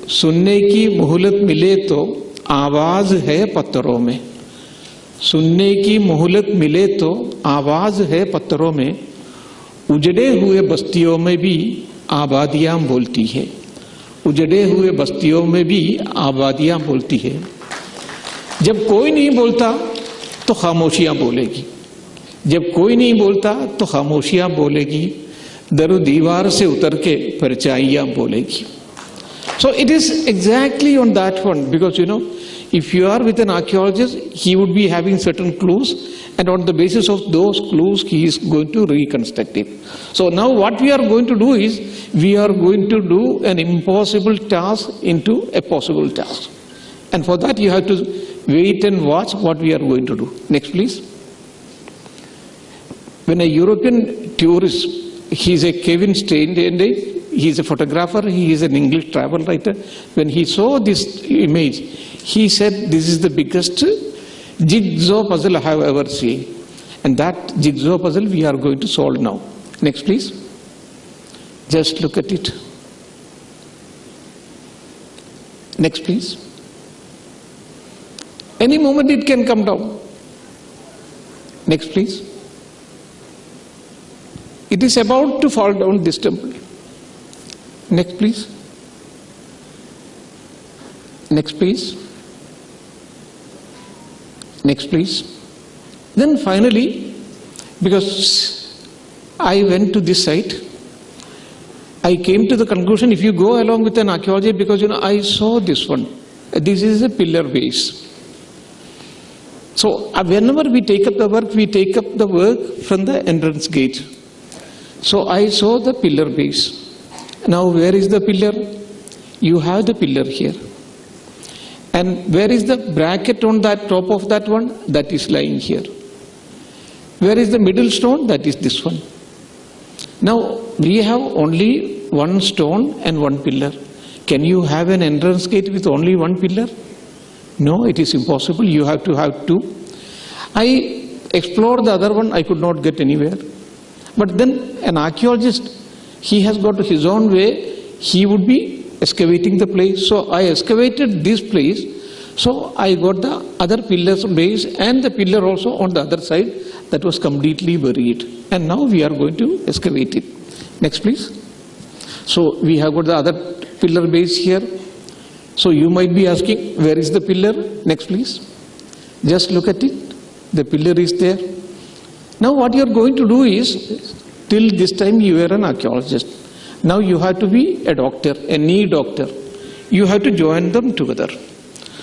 सुनने की मोहलत मिले तो आवाज है पत्थरों में, सुनने की मोहलत मिले तो आवाज है पत्थरों में, उजड़े हुए बस्तियों में भी आबादियां बोलती है, उजड़े हुए बस्तियों में भी आबादियां बोलती है। जब कोई नहीं बोलता तो खामोशियां बोलेगी, जब कोई नहीं बोलता तो खामोशियां बोलेगी, दरो दीवार से उतर के परछाइयां बोलेगी। So it is exactly on that one, because if you are with an archaeologist, he would be having certain clues, and on the basis of those clues he is going to reconstruct it. So now what we are going to do is, we are going to do an impossible task into a possible task, and for that you have to wait and watch what we are going to do. Next please. When a European tourist, he is a Kevin Stein, he is a photographer, he is an English travel writer. When he saw this image, he said, this is the biggest jigsaw puzzle I have ever seen. And that jigsaw puzzle we are going to solve now. Next please. Just look at it. Next please. Any moment it can come down. Next please. It is about to fall down, this temple. Next please. Next please. Next please. Then finally, because I went to this site, I came to the conclusion, if you go along with an archaeology, because I saw this one. This is a pillar base. So whenever we take up the work, we take up the work from the entrance gate. So I saw the pillar base. Now where is the pillar? You have the pillar here. And where is the bracket on that top of that one? That is lying here. Where is the middle stone? That is this one. Now we have only one stone and one pillar. Can you have an entrance gate with only one pillar? No, it is impossible. You have to have two. I explored the other one. I could not get anywhere. But then an archaeologist, he has got his own way. He would be excavating the place. So I excavated this place. So I got the other pillar's base and the pillar also on the other side that was completely buried. And now we are going to excavate it. Next please. So we have got the other pillar base here. So you might be asking, where is the pillar? Next please. Just look at it. The pillar is there. Now what you are going to do is, till this time you were an archaeologist. Now you have to be a doctor, a knee doctor. You have to join them together.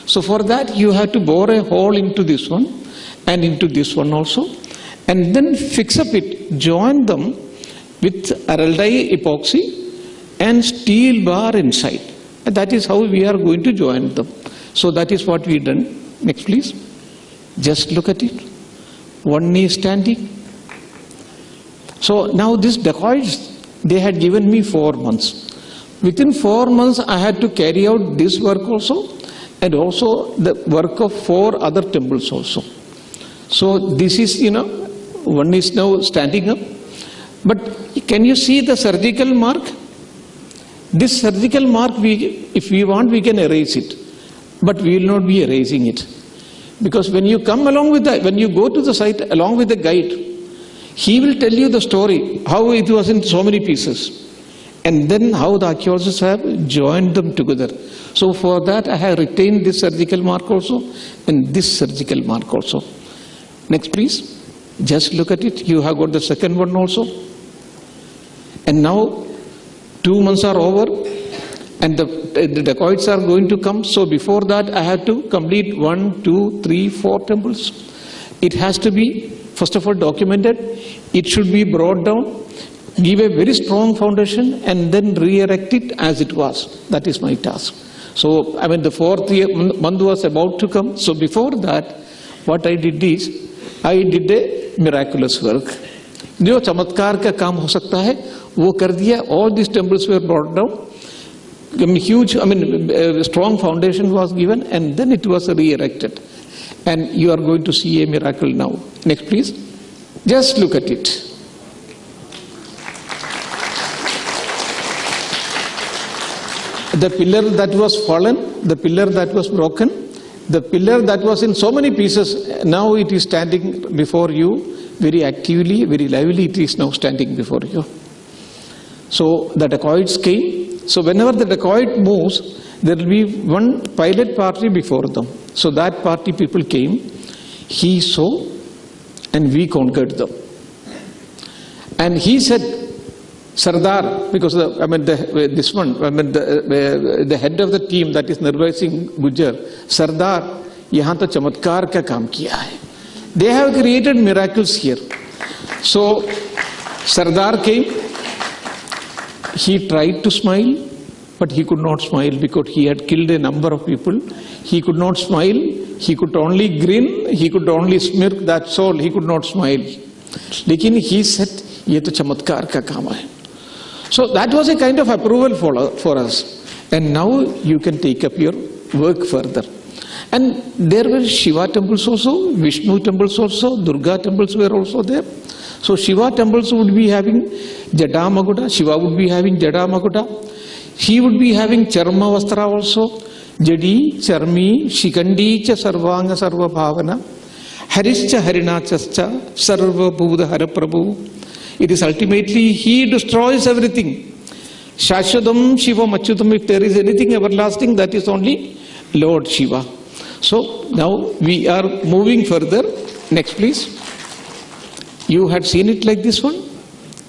So for that you have to bore a hole into this one and into this one also, and then fix up it, join them with araldite epoxy and steel bar inside. And that is how we are going to join them. So that is what we done. Next please. Just look at it. One knee standing. So now these dacoits, they had given me 4 months. Within 4 months I had to carry out this work also, and also the work of 4 other temples also. So this is, one is now standing up. But can you see the surgical mark? This surgical mark, if we want, we can erase it. But we will not be erasing it. Because when you come along with when you go to the site along with the guide, he will tell you the story, how it was in so many pieces. And then how the archaeologists have joined them together. So for that I have retained this surgical mark also and this surgical mark also. Next please. Just look at it. You have got the second one also. And now 2 months are over and the dacoits are going to come. So before that I have to complete 1, 2, 3, 4 temples. It has to be first of all documented. It should be brought down, give a very strong foundation and then re-erect it as it was. That is my task. So the 4th month was about to come. So before that what I did is, I did a miraculous work. जो चमत्कार का काम हो सकता है वो कर दिया. All these temples were brought down. Huge, strong foundation was given and then it was re-erected. And you are going to see a miracle now. Next please. Just look at it. the pillar that was fallen, the pillar that was broken, the pillar that was in so many pieces, now it is standing before you very actively, very lively, it is now standing before you. So the dacoits came. So whenever the dacoit moves, there will be one pilot party before them. So that party people came, he saw, and we conquered them. And he said, Sardar, because the head of the team, that is Nirbhay Singh Gujjar, Sardar, yahan to chamatkar ka kaam kiya hai. They have created miracles here. So Sardar came, he tried to smile, but he could not smile because he had killed a number of people. He could not smile, he could only grin, he could only smirk, that's all, he could not smile. Lekin he said, ye to chamatkar ka kaam hai. So that was a kind of approval for us. And now you can take up your work further. And there were Shiva temples also, Vishnu temples also, Durga temples were also there. So Shiva temples would be having Jada Maguda, Shiva would be having Jada Maguda. He would be having Charma Vastra also, Jadi, Charmi, Shikandi cha Sarvanga Sarva Bhavana, Harischa Harinachascha, Sarva Buddha Haraprabhu. It is ultimately he destroys everything. Shashwadam Shiva Machyutam, if there is anything everlasting, that is only Lord Shiva. So now we are moving further. Next please. You had seen it like this one,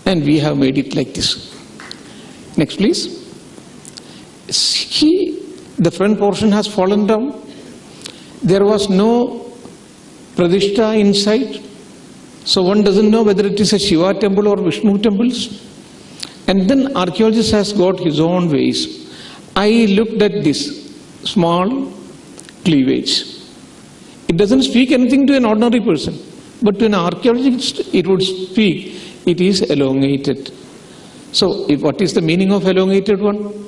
and we have made it like this. Next please. See, the front portion has fallen down. There was no Pradishta inside. So one doesn't know whether it is a Shiva temple or Vishnu temples. And then archaeologist has got his own ways. I looked at this small cleavage. It doesn't speak anything to an ordinary person. But to an archaeologist, it would speak, it is elongated. So what is the meaning of elongated one?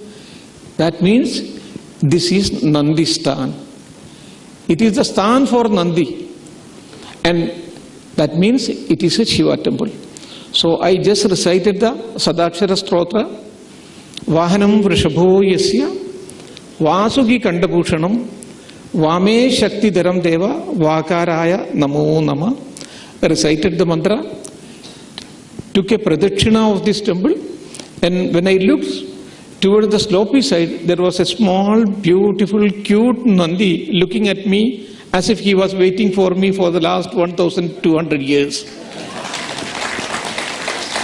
That means this is Nandi Stan. It is the Stan for Nandi. And that means it is a Shiva temple. So I just recited the Sadakshara Strotra. Vahanam Vrishabho Yasya Vasugi Kandabhushanam Vame Shakti Dharam Deva Vakaraya Namo Nama. I recited the mantra, took a pradakshina of this temple, and when I looked towards the slopey side, there was a small, beautiful, cute Nandi looking at me as if he was waiting for me for the last 1,200 years.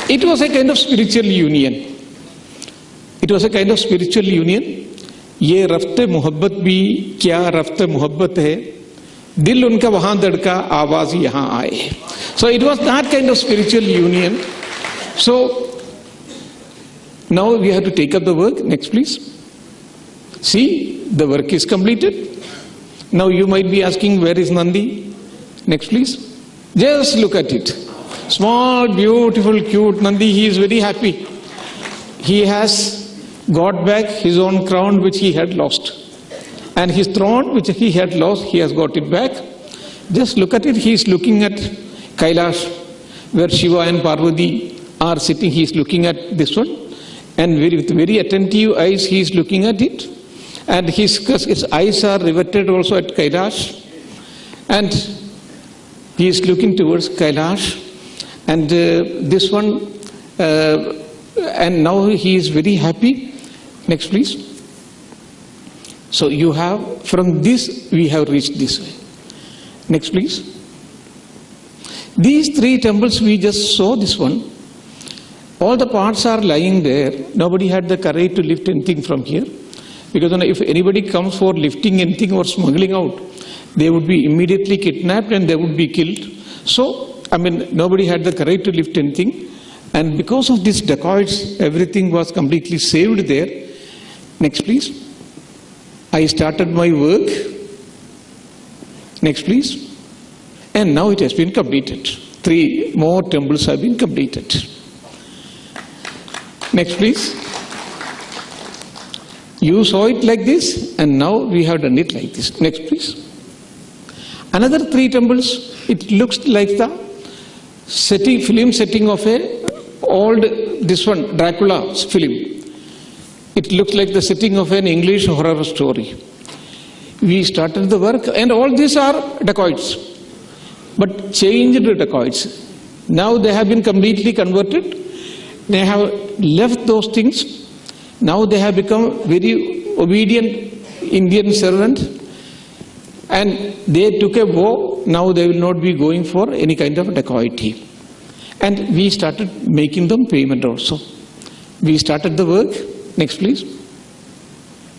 It was a kind of spiritual union. It was a kind of spiritual union. Ye rafte muhabbat bhi kya rafte muhabbat hai. Dil unka wahan dadka, awaaz yahan aaye. So it was that kind of spiritual union. So now we have to take up the work. Next please. See, the work is completed. Now you might be asking, where is Nandi? Next please. Just look at it. Small, beautiful, cute Nandi. He is very happy. He has got back his own crown which he had lost. And his throne which he had lost, he has got it back. Just look at it. He is looking at Kailash, where Shiva and Parvati are sitting. He is looking at this one. And with very attentive eyes, he is looking at it. And his eyes are riveted also at Kailash. And he is looking towards Kailash. And this one, and now he is very happy. Next please. So you have, from this we have reached this way. Next please. These three temples we just saw this one. All the parts are lying there. Nobody had the courage to lift anything from here. Because if anybody comes for lifting anything or smuggling out, they would be immediately kidnapped and they would be killed. So, nobody had the courage to lift anything. And because of these dacoits, everything was completely saved there. Next please. I started my work. Next please. And now it has been completed. 3 more temples have been completed. Next please. You saw it like this, and now we have done it like this. Next please. Another 3 temples, it looks like the film setting of a old, this one, Dracula's film. It looked like the setting of an English horror story. We started the work, and all these are dacoits, but changed dacoits. Now they have been completely converted. They have left those things. Now they have become very obedient Indian servants, and they took a vow. Now they will not be going for any kind of dacoity. And we started making them payment also. We started the work. Next, please.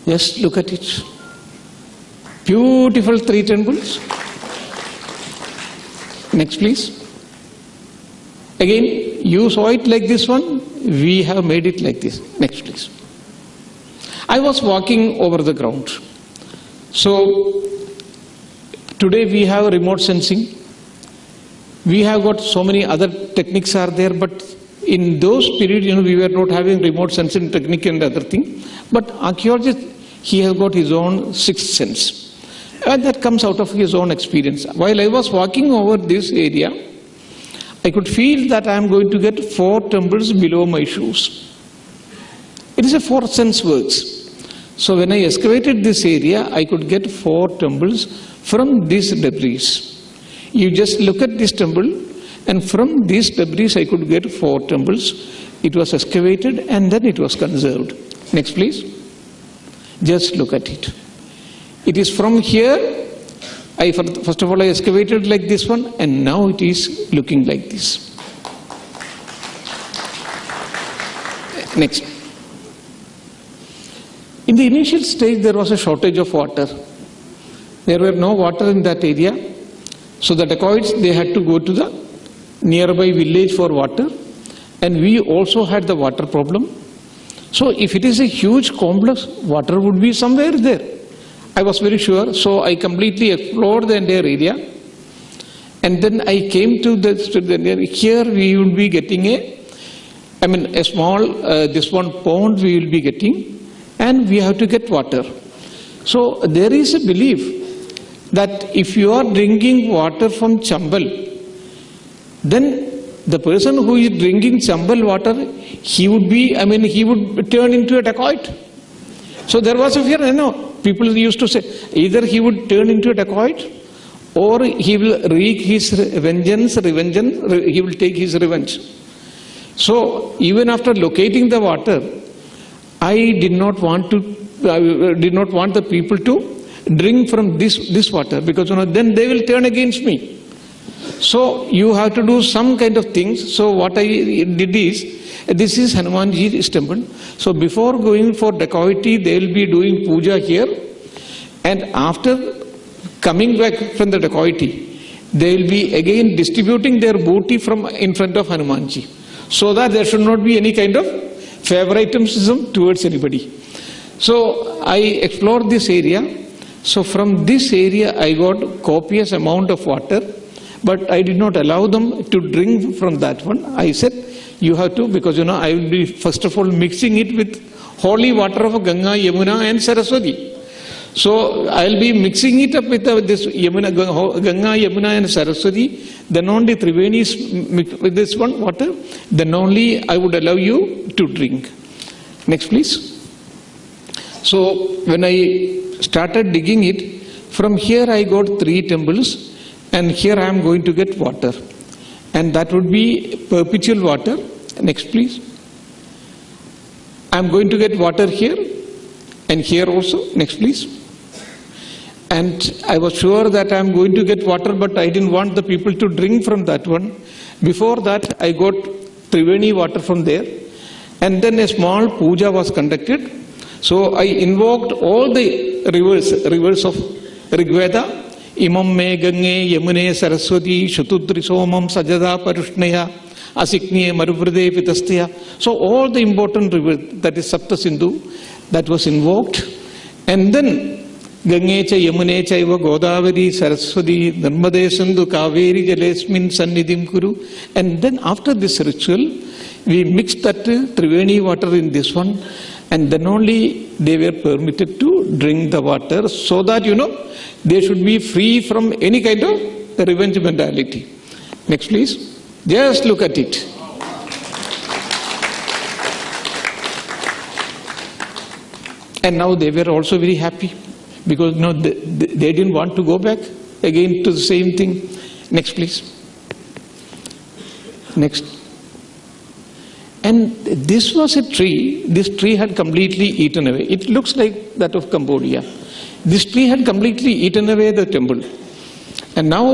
Just look at it. Beautiful 3 temples. Next, please. Again, you saw it like this one. We have made it like this. Next, please. I was walking over the ground. So, today we have remote sensing. We have got so many other techniques are there, but in those periods, we were not having remote sensing technique and other thing. But archaeologist, he has got his own sixth sense. And that comes out of his own experience. While I was walking over this area, I could feel that I am going to get 4 temples below my shoes. It is a 4 sense works. So when I excavated this area, I could get 4 temples from this debris. You just look at this temple, and from these debris I could get 4 temples. It was excavated and then it was conserved. Next, please. Just look at it. It is from here. First of all, I excavated like this one, and now it is looking like this. Next. In the initial stage, there was a shortage of water. There were no water in that area. So the dacoits, they had to go to the nearby village for water. And we also had the water problem. So if it is a huge complex, water would be somewhere there. I was very sure. So I completely explored the entire area. And then I came to here we will be getting a small, this one pond we will be getting. And we have to get water. So there is a belief that if you are drinking water from Chambal, then the person who is drinking Chambal water, he would turn into a dacoit. So there was a fear, people used to say, either he would turn into a dacoit, or he will wreak his vengeance, he will take his revenge. So even after locating the water, I did not want the people to drink from this water, because then they will turn against me. So you have to do some kind of things. So what I did is, this is Hanumanji's temple. So before going for dacoity, they will be doing puja here, and after coming back from the dacoity, they will be again distributing their booty in front of Hanumanji, so that there should not be any kind of favoritism towards anybody. So I explored this area. So from this area I got copious amount of water, but I did not allow them to drink from that one. I said, you have to, because I will be first of all mixing it with holy water of Ganga, Yamuna and Saraswati. So I will be mixing it up with this Ganga, Yamuna and Saraswati. Then only Triveni mix with this one water. Then only I would allow you to drink. Next, please. So when I started digging it, from here I got 3 temples, and here I am going to get water, and that would be perpetual water. Next, please. I am going to get water here and here also. Next, please. And I was sure that I am going to get water, but I didn't want the people to drink from that one. Before that, I got Triveni water from there, and then a small puja was conducted. So I invoked all the rivers of Rigveda. Imam me gange yamune saraswati shatudri somam sajada parushnaya asikniye maruvrade pitastya. So all the important rivers, that is Sapta Sindhu, that was invoked. And then Gange cha Yamune chaiva Godavari Saraswati Narmade Sindhu Kaveri Jalesmin Sannidhim Kuru. And then after this ritual, we mixed that Triveni water in this one, and then only they were permitted to drink the water, so that they should be free from any kind of revenge mentality. Next, please. Just look at it. And now they were also very happy because they didn't want to go back again to the same thing. Next, please. Next. And this was a tree. This tree had completely eaten away. It looks like that of Cambodia. This tree had completely eaten away the temple. And now,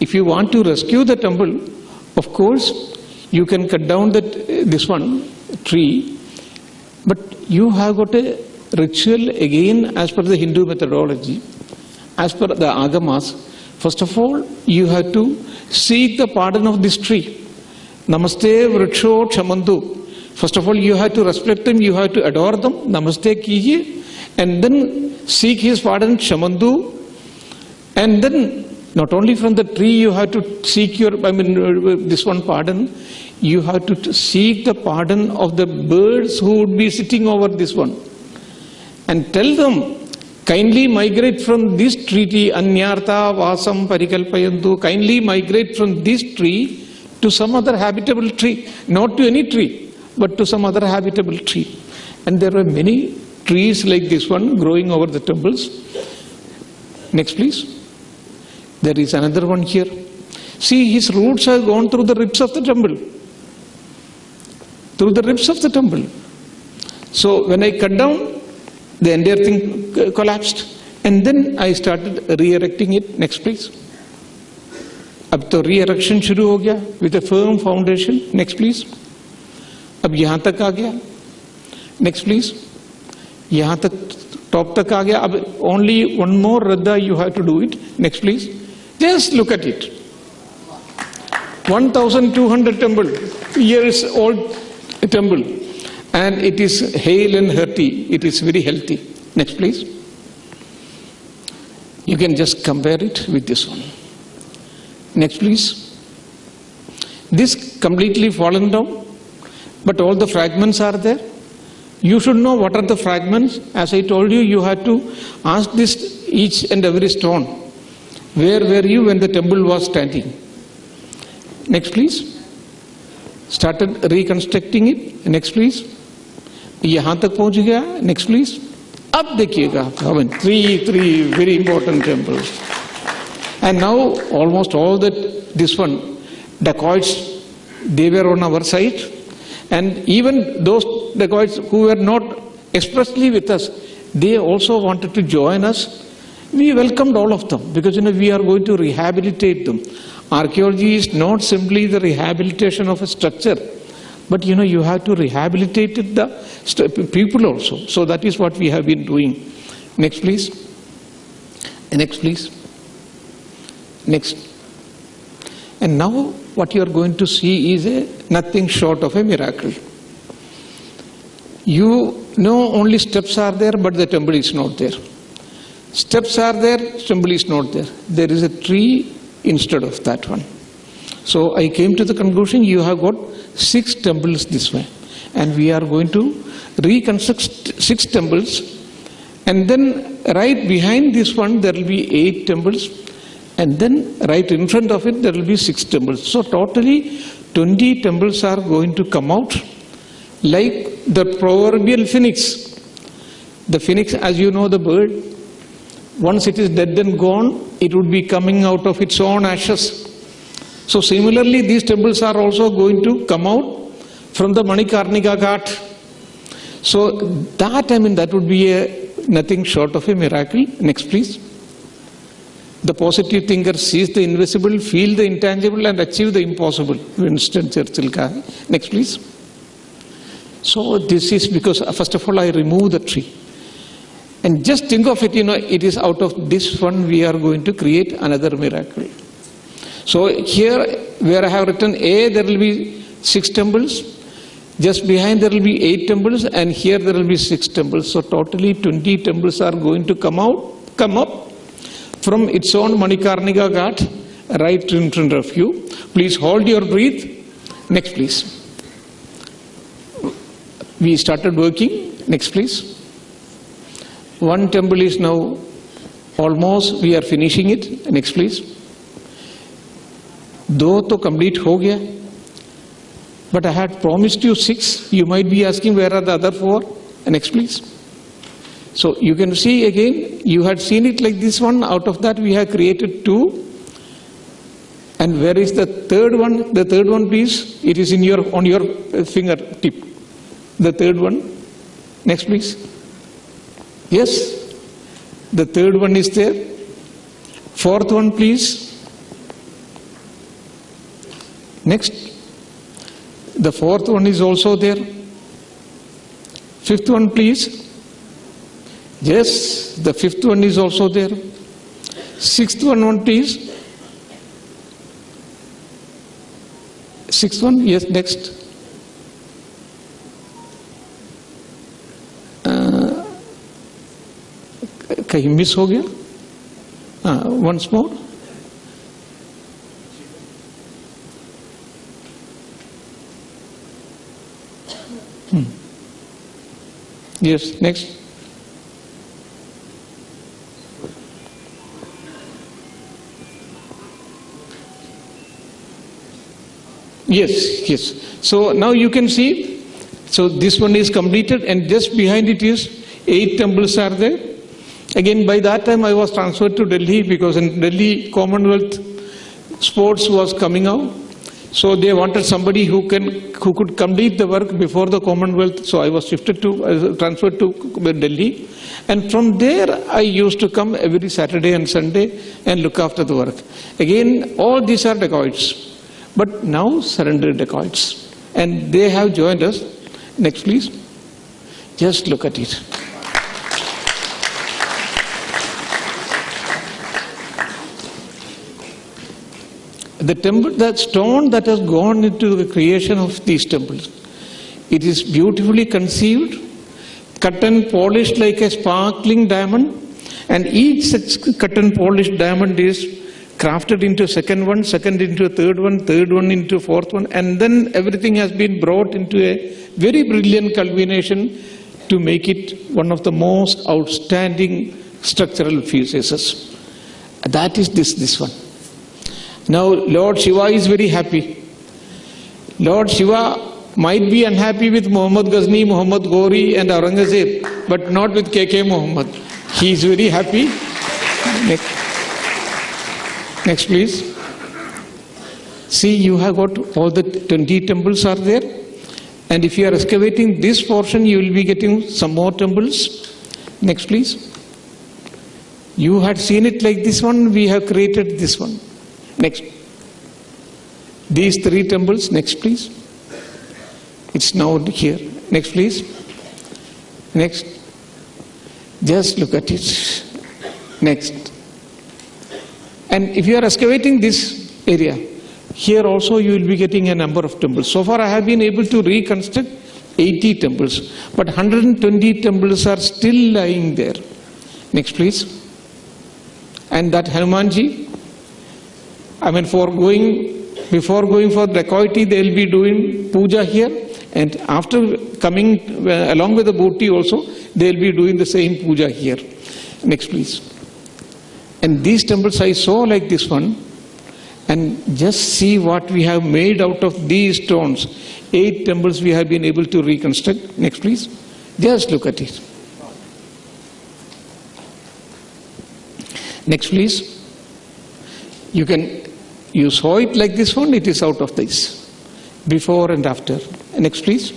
if you want to rescue the temple, of course, you can cut down this one tree, but you have got a ritual again as per the Hindu methodology, as per the Agamas. First of all, you have to seek the pardon of this tree. Namaste Vriksho Kshamantu. First of all, you have to respect them, you have to adore them, Namaste Kijiye, and then seek his pardon, Kshamantu, and then not only from the tree you have to seek this one pardon, you have to seek the pardon of the birds who would be sitting over this one. And tell them, kindly migrate from this tree, Anyartha Vasam Parikalpayantu, kindly migrate from this tree to some other habitable tree, not to any tree, but to some other habitable tree. And there were many trees like this one growing over the temples. Next, please. There is another one here. See, his roots have gone through the ribs of the temple. Through the ribs of the temple. So when I cut down, the entire thing collapsed. And then I started re-erecting it. Next, please. Ab to re-erection shuru ho gaya with a firm foundation. Next, please. Ab yahan tak aa gaya. Next, please. Yahan tak top tak aa gaya. Ab only one more radda you have to do it. Next, please. Just look at it. 1,200 years old temple, and it is hale and hearty. It is very healthy. Next, please. You can just compare it with this one. Next, please. This completely fallen down, but all the fragments are there. You should know what are the fragments. As I told you, you had to ask this each and every stone. Where were you when the temple was standing? Next, please. Started reconstructing it. Next, please. Yahan tak pahunch gaya. Next, please. Ab dekhiyega. Three very important temples. And now almost all this one, dacoits, they were on our side. And even those dacoits who were not expressly with us, they also wanted to join us. We welcomed all of them because we are going to rehabilitate them. Archaeology is not simply the rehabilitation of a structure, but you have to rehabilitate the people also. So that is what we have been doing. Next, please. Next, please. Next. And now what you are going to see is nothing short of a miracle. You know only steps are there, but the temple is not there. Steps are there, temple is not there. There is a tree instead of that one. So I came to the conclusion you have got 6 temples this way. And we are going to reconstruct 6 temples. And then right behind this one there will be 8 temples. And then right in front of it there will be 6 temples. So totally 20 temples are going to come out like the proverbial phoenix. The phoenix, as you know, the bird, once it is dead and gone, it would be coming out of its own ashes. So similarly, these temples are also going to come out from the Manikarnika Ghat. So that would be nothing short of a miracle. Next, please. The positive thinker sees the invisible, feel the intangible, and achieve the impossible. Winston Churchill ka hai. Next, please. So this is because, first of all, I remove the tree. And just think of it, it is out of this one we are going to create another miracle. So here where I have written A, there will be 6 temples. Just behind there will be 8 temples, and here there will be 6 temples. So totally 20 temples are going to come up from its own Manikarnika Ghat right in front of you. Please hold your breath. Next, please. We started working. Next, please. One temple is now almost, we are finishing it. Next, please. 2 to complete ho gaya. But I had promised you 6. You might be asking where are the other 4. Next, please. So you can see again, you had seen it like this one. Out of that we have created 2. And where is the third one? The third one, please. It is on your fingertip. The third one. Next, please. Yes. The third one is there. Fourth one, please. Next. The fourth one is also there. Fifth one, please. Yes, the fifth one is also there. Sixth one, please. Sixth one, yes, next. कहीं miss हो गया? Once more. Yes, next. Yes, yes. So now you can see, so this one is completed, and just behind it is 8 temples are there. Again, by that time I was transferred to Delhi, because in Delhi Commonwealth sports was coming out. So they wanted somebody who could complete the work before the Commonwealth. So I was transferred to Delhi, and from there I used to come every Saturday and Sunday and look after the work. Again, all these are dacoits, but now surrendered dacoits, and they have joined us. Next, please. Just look at it. The temple, the stone that has gone into the creation of these temples, it is beautifully conceived, cut and polished like a sparkling diamond, and each such cut and polished diamond is crafted into second one into third one into fourth one, and then everything has been brought into a very brilliant culmination to make it one of the most outstanding structural features. That is this one. Now Lord Shiva is very happy. Lord Shiva might be unhappy with Muhammad Ghazni, Muhammad Ghori and Aurangzeb, but not with KK Muhammad. He is very happy. Next please. See, you have got all the 20 temples are there, and if you are excavating this portion, you will be getting some more temples. Next please. You had seen it like this one, we have created this one. Next. These 3 temples, next please. It's now here. Next please. Next. Just look at it. Next. And if you are excavating this area, here also you will be getting a number of temples. So far I have been able to reconstruct 80 temples, but 120 temples are still lying there. Next please. And that Hanumanji, before going for dacoity, they will be doing puja here, and after coming along with the booty also, they will be doing the same puja here. Next please. And these temples I saw like this one, and just see what we have made out of these stones. 8 temples we have been able to reconstruct. Next please. Just look at it. Next please. You saw it like this one, it is out of this. Before and after. Next please.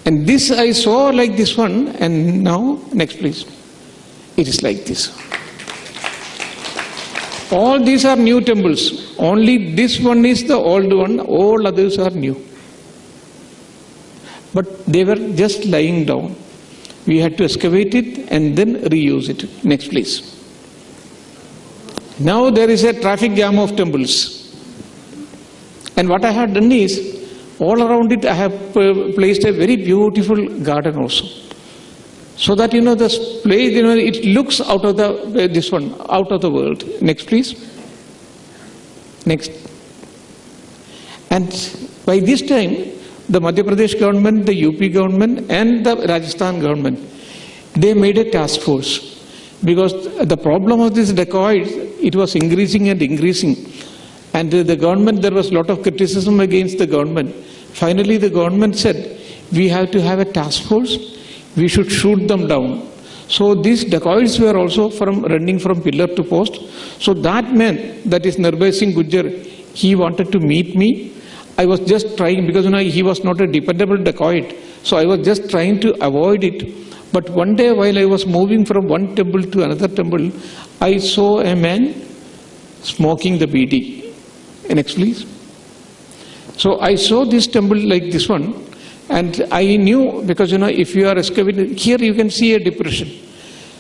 And this I saw like this one, and now, next please. It is like this. All these are new temples. Only this one is the old one, all others are new. But they were just lying down. We had to excavate it and then reuse it. Next please. Now there is a traffic jam of temples. And what I have done is, all around it I have placed a very beautiful garden also. So that this place, it looks out of this one, out of the world. Next please. Next. And by this time, the Madhya Pradesh government, the UP government and the Rajasthan government, they made a task force. Because the problem of this dacoits, it was increasing and increasing. And the government, there was a lot of criticism against the government. Finally, the government said, we have to have a task force. We should shoot them down. So these dacoits were also running from pillar to post. So that man, that is Nirbhay Singh Gujjar, he wanted to meet me. I was just trying, because he was not a dependable dacoit, so I was just trying to avoid it. But one day while I was moving from one temple to another temple, I saw a man smoking the bidi. Next please. So I saw this temple like this one, and I knew, because if you are excavating, here you can see a depression.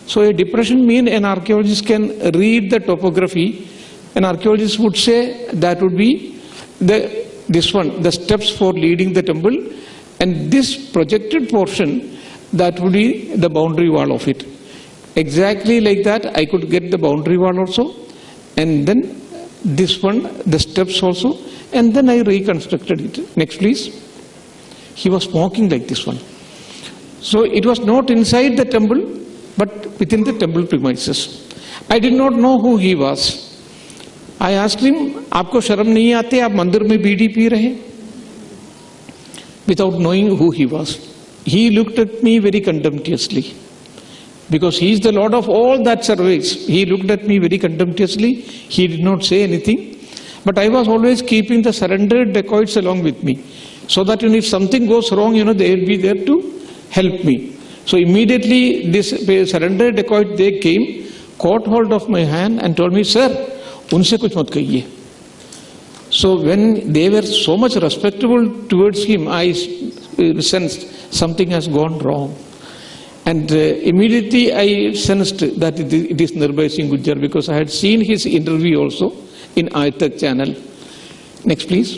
So a depression means an archaeologist can read the topography. An archaeologist would say that would be this one, the steps for leading the temple, and this projected portion, that would be the boundary wall of it. Exactly like that, I could get the boundary wall also, and then this one, the steps also, and then I reconstructed it. Next please. He was smoking like this one. So it was not inside the temple, but within the temple premises. I did not know who he was. I asked him, "Aapko sharam nahi aate, aap mandir mein bidi pee rahe?" Without knowing who he was. He looked at me very contemptuously, because he is the Lord of all that surveys. He looked at me very contemptuously. He did not say anything. But I was always keeping the surrendered dacoits along with me, so that if something goes wrong, they will be there to help me. So immediately this surrendered dacoit, they came, caught hold of my hand and told me, "Sir, unse kuch mat kahiye." So when they were so much respectful towards him, I sensed something has gone wrong. And immediately I sensed that it is Nirbhay Singh Gujjar, because I had seen his interview also in iTech channel. Next please.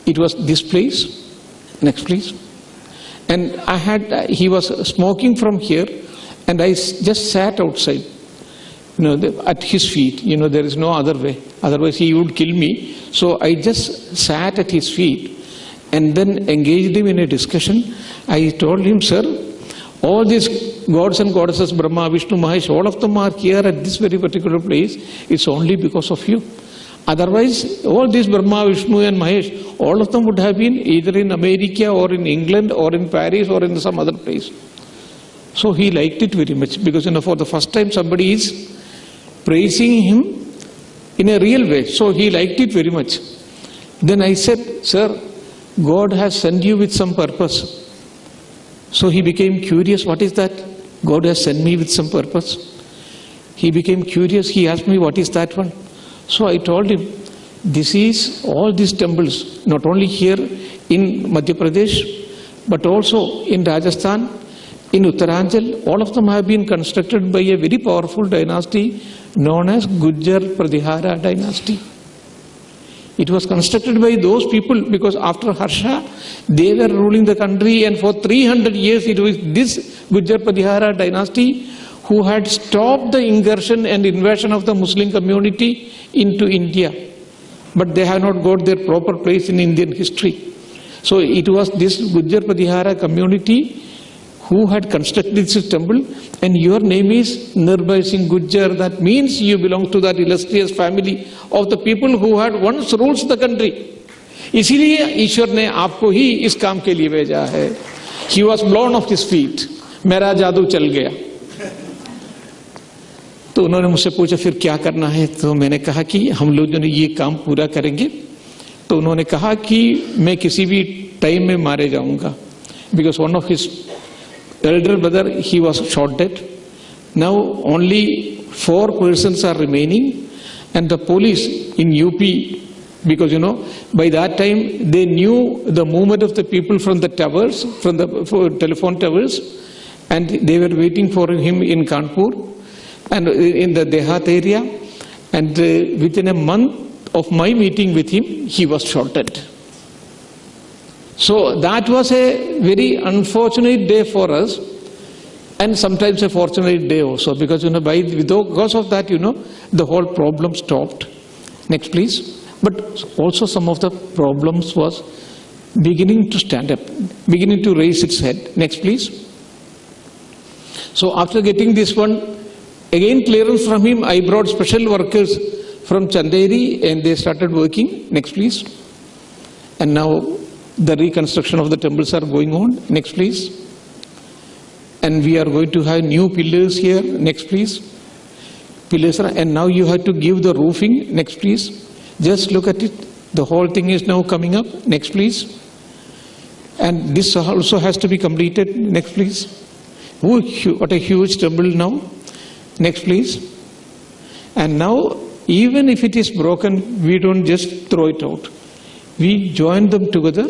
It was this place. Next please. And he was smoking from here, and I just sat outside, at his feet. There is no other way. Otherwise he would kill me. So I just sat at his feet and then engaged him in a discussion. I told him, "Sir, all these gods and goddesses, Brahma, Vishnu, Mahesh, all of them are here at this very particular place. It's only because of you. Otherwise, all these Brahma, Vishnu and Mahesh, all of them would have been either in America or in England or in Paris or in some other place." So he liked it very much, because for the first time somebody is praising him in a real way. So he liked it very much. Then I said, "Sir, God has sent you with some purpose." So he became curious. "What is that?" "God has sent me with some purpose." He became curious. He asked me, "What is that one?" So I told him, "This is all these temples, not only here in Madhya Pradesh, but also in Rajasthan, in Uttaranchal, all of them have been constructed by a very powerful dynasty known as Gujjar Pratihara dynasty. It was constructed by those people because after Harsha, they were ruling the country, and for 300 years it was this Gujjar Pratihara dynasty who had stopped the incursion and invasion of the Muslim community into India. But they have not got their proper place in Indian history. So it was this Gujjar Pratihara community who had constructed this temple, and your name is Nirbhay Singh Gujjar. That means you belong to that illustrious family of the people who had once ruled the country. इसीलिए ईश्वर ने आपको ही इस काम के लिए भेजा है. He was blown off his feet. मेरा जादू चल गया. तो उन्होंने मुझसे पूछा फिर क्या करना है, तो मैंने कहा कि हम लोग जो ये काम पूरा करेंगे. तो उन्होंने कहा कि मैं किसी भी टाइम में मारे जाऊंगा, because one of his elder brother, he was shot dead. Now only 4 persons are remaining, and the police in UP, because by that time they knew the movement of the people from the towers, from the telephone towers, and they were waiting for him in Kanpur and in the Dehat area, and within a month of my meeting with him, he was shot dead. So that was a very unfortunate day for us, and sometimes a fortunate day also, because because of that, the whole problem stopped. Next please. But also some of the problems was beginning to stand up, beginning to raise its head. Next please. So after getting this one, again clearance from him, I brought special workers from Chanderi and they started working. Next please. And now the reconstruction of the temples are going on. Next please. And we are going to have new pillars here. Next, please. Pillars are, and now you have to give the roofing. Next, please. Just look at it. The whole thing is now coming up. Next, please. And this also has to be completed. Next, please. Oh, what a huge temple now. Next, please. And now, even if it is broken, we don't just throw it out. We join them together.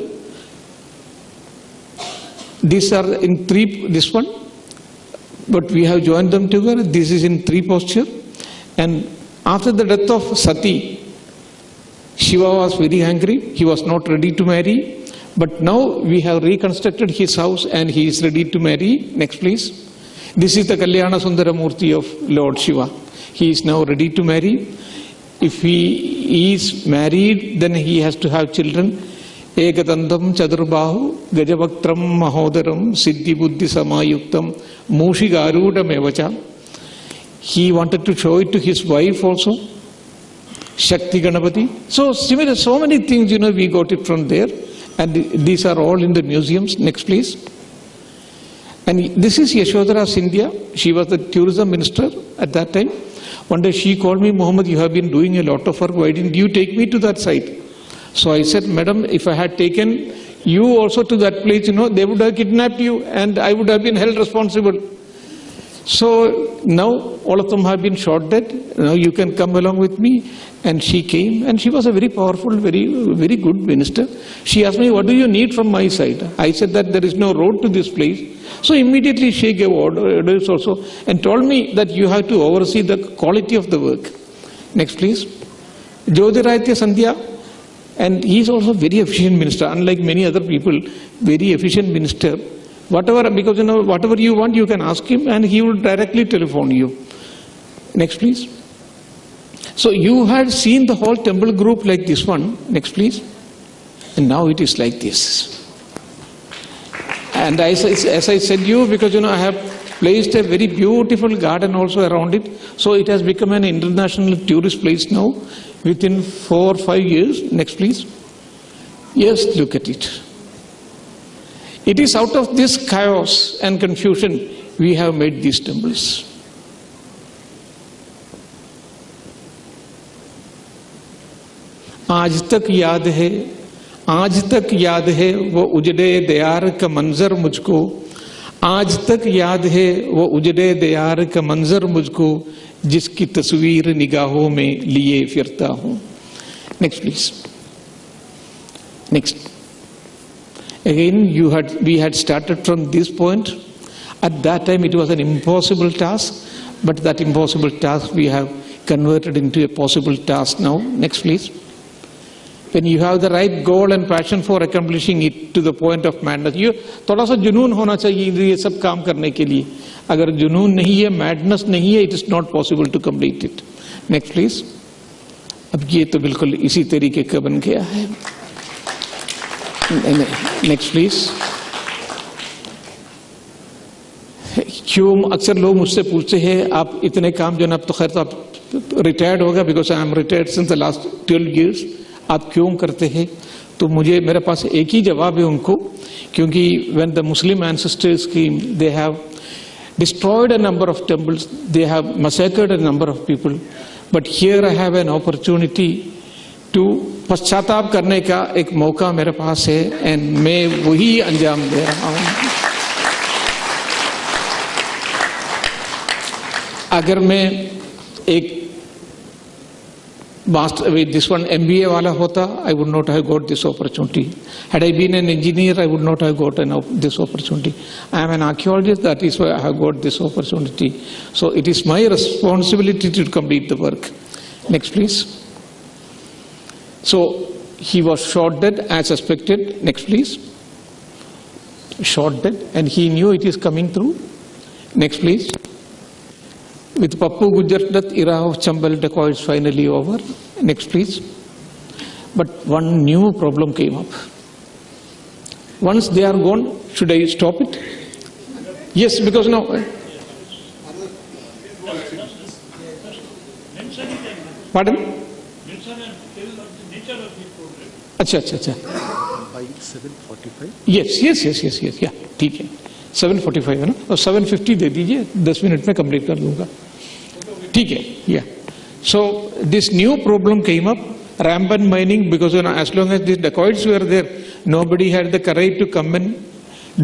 These are in three, this one, but we have joined them together. This is in three posture. And after the death of Sati, Shiva was very angry. He was not ready to marry. But now we have reconstructed his house and he is ready to marry. Next, please. This is the Kalyana Sundara Murti of Lord Shiva. He is now ready to marry. If he is married, then he has to have children. Ekadandam Chadurbahu Gajavaktram Mahodaram Siddhi Buddhi Samayuktam Mushigarudam Evacha. He wanted to show it to his wife also. Shakti Ganapati. So similar, so many things, we got it from there. And these are all in the museums. Next, please. And this is Yashodhara Scindia. She was the tourism minister at that time. One day she called me, Muhammad, you have been doing a lot of work. Why didn't you take me to that site? So I said, Madam, if I had taken you also to that place, they would have kidnapped you and I would have been held responsible. So now all of them have been shot dead. Now you can come along with me. And she came, and she was a very powerful, very, very good minister. She asked me, what do you need from my side? I said that there is no road to this place. So immediately she gave orders also and told me that you have to oversee the quality of the work. Next, please. Jyotirayatya Sandhya, and he is also very efficient minister, unlike many other people, very efficient minister. Whatever, because whatever you want, you can ask him and he will directly telephone you. Next, please. So you had seen the whole temple group like this one. Next, please. And now it is like this. And as I said you, because I have placed a very beautiful garden also around it. So it has become an international tourist place now within 4 or 5 years. Next, please. Yes, look at it. It is out of this chaos and confusion we have made these temples. आज तक याद है वो उजड़े दयार का मंजर मुझको, आज तक याद है वो उजड़े दयार का मंजर मुझको, जिसकी तस्वीर निगाहों में लिए फिरता हूँ. Next, please. Next. Again, we had started from this point. At that time, it was an impossible task, but that impossible task we have converted into a possible task now. Next, please. When you have the right goal and passion for accomplishing it to the point of madness, थोड़ा सा जुनून होना चाहिए ये सब काम करने के लिए. अगर जुनून नहीं है, madness नहीं है, it is not possible to complete it. Next, please. अब ये तो बिल्कुल इसी तरीके का बन गया है. Next, please. क्यों अक्सर लोग मुझसे पूछते हैं आप इतने काम जो ना, अब तो खैर तो आप रिटायर्ड होगा, because I am retired since the last 12 years. आप क्यों करते हैं? तो मुझे मेरे पास एक ही जवाब है उनको, क्योंकि when the Muslim ancestors came, they have destroyed a number of temples, they have massacred a number of people, but here I have an opportunity to पश्चाताप करने का एक मौका मेरे पास है, and मैं वही अंजाम दे रहा हूँ. अगर मैं एक master with this one MBA wala hota, I would not have got this opportunity. Had I been an engineer, I would not have gotten this opportunity. I am an archaeologist, that is why I have got this opportunity. So it is my responsibility to complete the work. Next, please. So he was shot dead as suspected. Next, please. Shot dead, and he knew it is coming through. Next, please. With Pappu Gujar death, era of Chambal dacoits finally over. Next, please. But one new problem came up. Once they are gone, should I stop it? Yes, because now. Pardon? Acha. By 7:45? Yes. Yeah, ठीक है. 7:45 है ना, और 7:50 दे दीजिए, 10 minute में complete कर दूंगा, ठीक है? या so this new problem came up, rampant mining, because as long as these dacoits were there, nobody had the courage to come and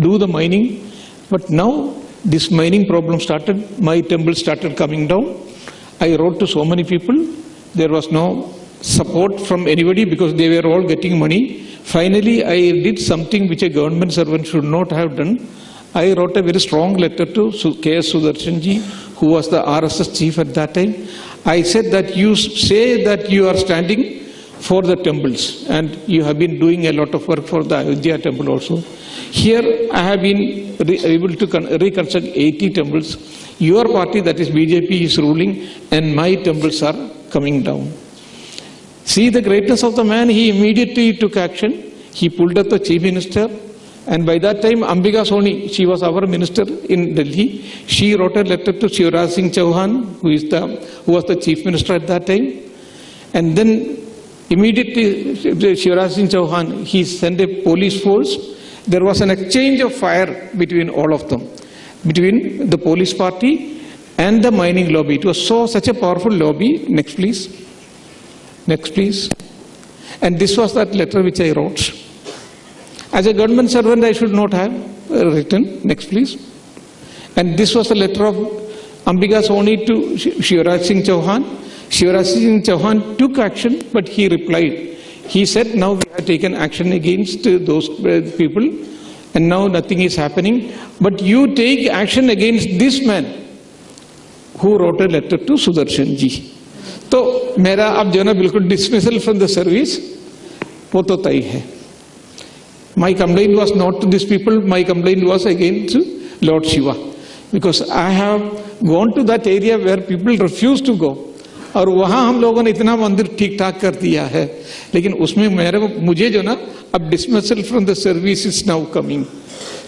do the mining. But now this mining problem started, my temple started coming down. I wrote to so many people, there was no support from anybody because they were all getting money. Finally I did something which a government servant should not have done. I wrote a very strong letter to K.S. Sudarshanji, who was the RSS chief at that time. I said that you say that you are standing for the temples and you have been doing a lot of work for the Ayodhya temple also. Here I have been able to reconstruct 80 temples. Your party, that is BJP, is ruling and my temples are coming down. See the greatness of the man, he immediately took action. He pulled up the chief minister. And by that time, Ambika Soni, she was our minister in Delhi. She wrote a letter to Shivraj Singh Chauhan, who was the chief minister at that time. And then immediately, Shivraj Singh Chauhan, he sent a police force. There was an exchange of fire between all of them, between the police party and the mining lobby. It was such a powerful lobby. Next, please. Next, please. And this was that letter which I wrote. As a government servant, I should not have written. Next, please. And this was the letter of Ambika Soni to Shivraj Singh Chauhan. Shivraj Singh Chauhan took action, but he replied. He said, now we have taken action against those people, and now nothing is happening. But you take action against this man who wrote a letter to Sudarshan ji. तो मेरा अब जो ना बिल्कुल dismissal from the service, वो तो तय है. My complaint was not to these people, my complaint was against Lord Shiva. Because I have gone to that area where people refuse to go. और वहाँ हम लोगों ने इतना मंदिर ठीक ठाक कर दिया है, लेकिन उसमें मुझे जो ना अब dismissal from the service is now coming.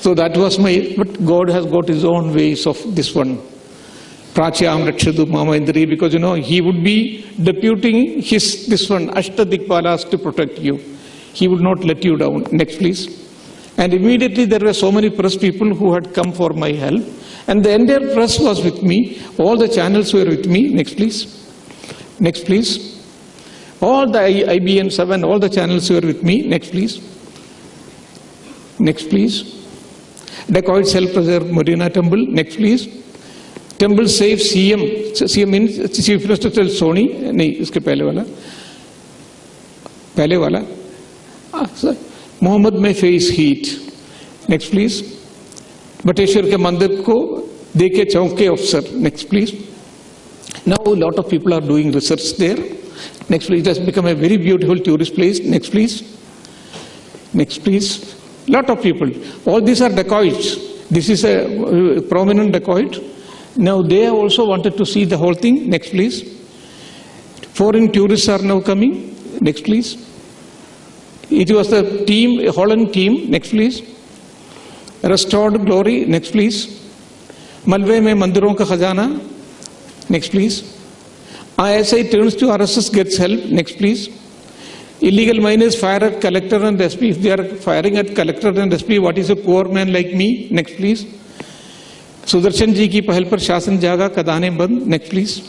So that was my, but God has got his own ways of this one. Pratyam Rakshadu Mamaindri, because he would be deputing this one, Ashtadikpalas, to protect you. He would not let you down. Next, please. And immediately there were so many press people who had come for my help. And the entire press was with me. All the channels were with me. Next, please. Next, please. All the IBN 7, all the channels were with me. Next, please. Next, please. Dacoits help preserve Marina Temple. Next, please. Temple save CM. CM means Chief Minister tells Sony. नहीं, इसके पहले वाला. Muhammed may face heat. Next, please. Bateshear के मंदिर को देखे चौके अफसर. Next, please. Now a lot of people are doing research there. Next, please. It has become a very beautiful tourist place. Next, please. Next, please. Lot of people. All these are dacoits. This is a prominent dacoit. Now they have also wanted to see the whole thing. Next, please. Foreign tourists are now coming. Next, please. It was the team, Holland team. Next, please. Restored glory. Next, please. Malve mein mandiron ka khazana. Next, please. ISI turns to RSS, gets help. Next, please. Illegal miners fire at collector and SP. If they are firing at collector and SP, what is a poor man like me? Next, please. Sudarshan ji की पहल पर शासन जागा, कदाने बंद. Next please.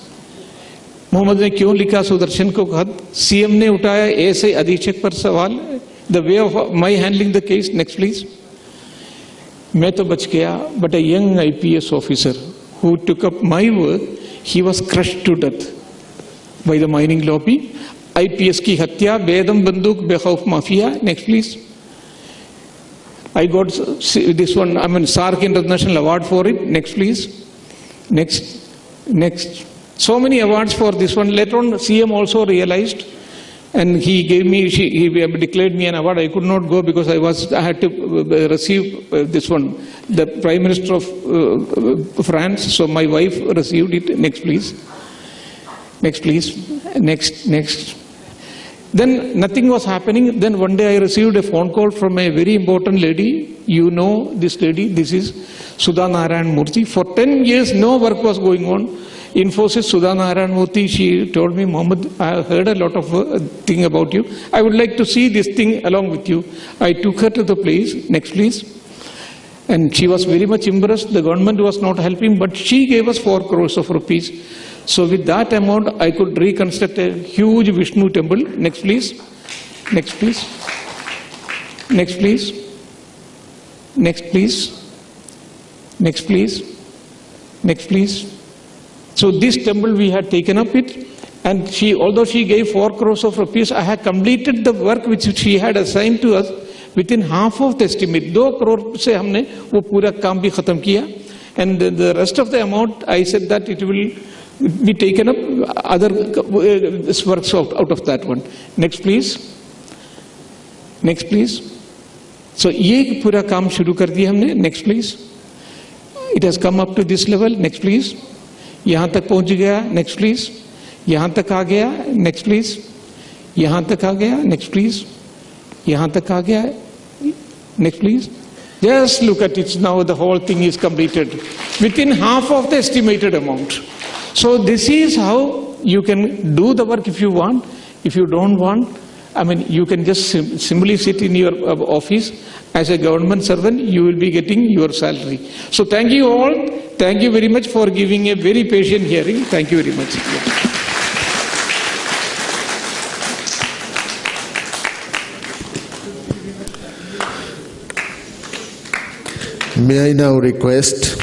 Mohammad ने क्यों लिखा सुदर्शन को खत? सीएम ने उठाया ऐसे अधीक्षक पर सवाल. The way of my handling the case. Next please. मैं तो बच गया, but a young IPS officer who took up my work, he was crushed to death by the mining lobby. IPS की हत्या, बेदम बंदूक, बेखौफ माफिया. Next please. I got this one, SARC International Award for it. Next, please. Next. Next. So many awards for this one. Later on, CM also realized, and he gave me, he declared me an award. I could not go because I had to receive this one, the Prime Minister of France. So my wife received it. Next, please. Next, please. Next. Then nothing was happening. Then one day I received a phone call from a very important lady. You know this lady. This is Sudha Narayan Murthy. For 10 years, no work was going on. Infosys Sudha Narayan Murthy, she told me, Muhammad, I heard a lot of thing about you. I would like to see this thing along with you. I took her to the place. Next, please. And she was very much impressed. The government was not helping, but she gave us 4 crores of rupees. So with that amount, I could reconstruct a huge Vishnu temple. Next, please. Next, please. Next, please. Next, please. Next, please. Next, please. So this temple we had taken up it, and although she gave 4 crores of rupees, I had completed the work which she had assigned to us within half of the estimate. 2 crore se हमने वो पूरा काम भी खत्म किया, and the rest of the amount I said that it will be taken up other works out of that one. Next, please. Next, please. So ये पूरा काम शुरू कर दिया हमने. Next, please. It has come up to this level. Next, please. यहाँ तक पहुँच गया. Next, please. यहाँ तक आ गया. Next, please. यहाँ तक आ गया. Next, please. यहाँ तक आ गया. Next, please. Just look at it now. The whole thing is completed within half of the estimated amount. So this is how you can do the work if you want. If you don't want, I mean, you can just simply sit in your office as a government servant. You will be getting your salary. So thank you all. Thank you very much for giving a very patient hearing. Thank you very much. May I now request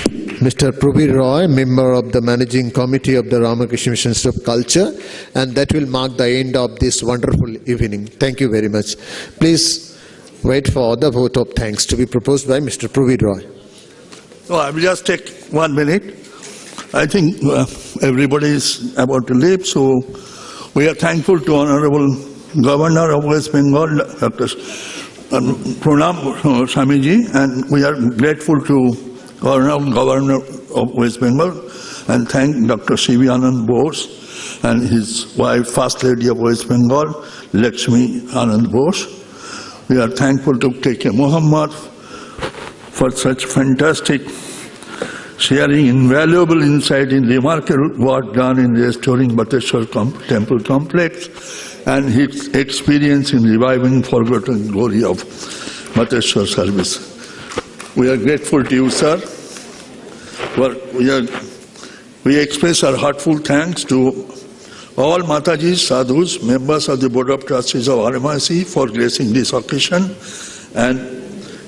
Mr. Prabir Roy, member of the Managing Committee of the Ramakrishna Mission Institute of Culture, and that will mark the end of this wonderful evening. Thank you very much. Please wait for the vote of thanks to be proposed by Mr. Prabir Roy. So I will just take 1 minute. I think everybody is about to leave, so we are thankful to Honorable Governor of West Bengal, Dr. Pranam Swamiji, and we are grateful to Governor of West Bengal, and thank Dr. Shri Anand Bose and his wife, First Lady of West Bengal, Lakshmi Anand Bose. We are thankful to K.K. Muhammed for such fantastic sharing invaluable insight in remarkable work done in restoring Bateshear temple complex and his experience in reviving forgotten glory of Bateshear service. We are grateful to you, sir. We express our heartfelt thanks to all Matajis, Sadhus, members of the Board of Trustees of RMIC for gracing this occasion, and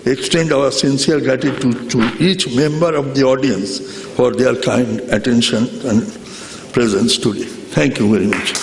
extend our sincere gratitude to each member of the audience for their kind attention and presence today. Thank you very much.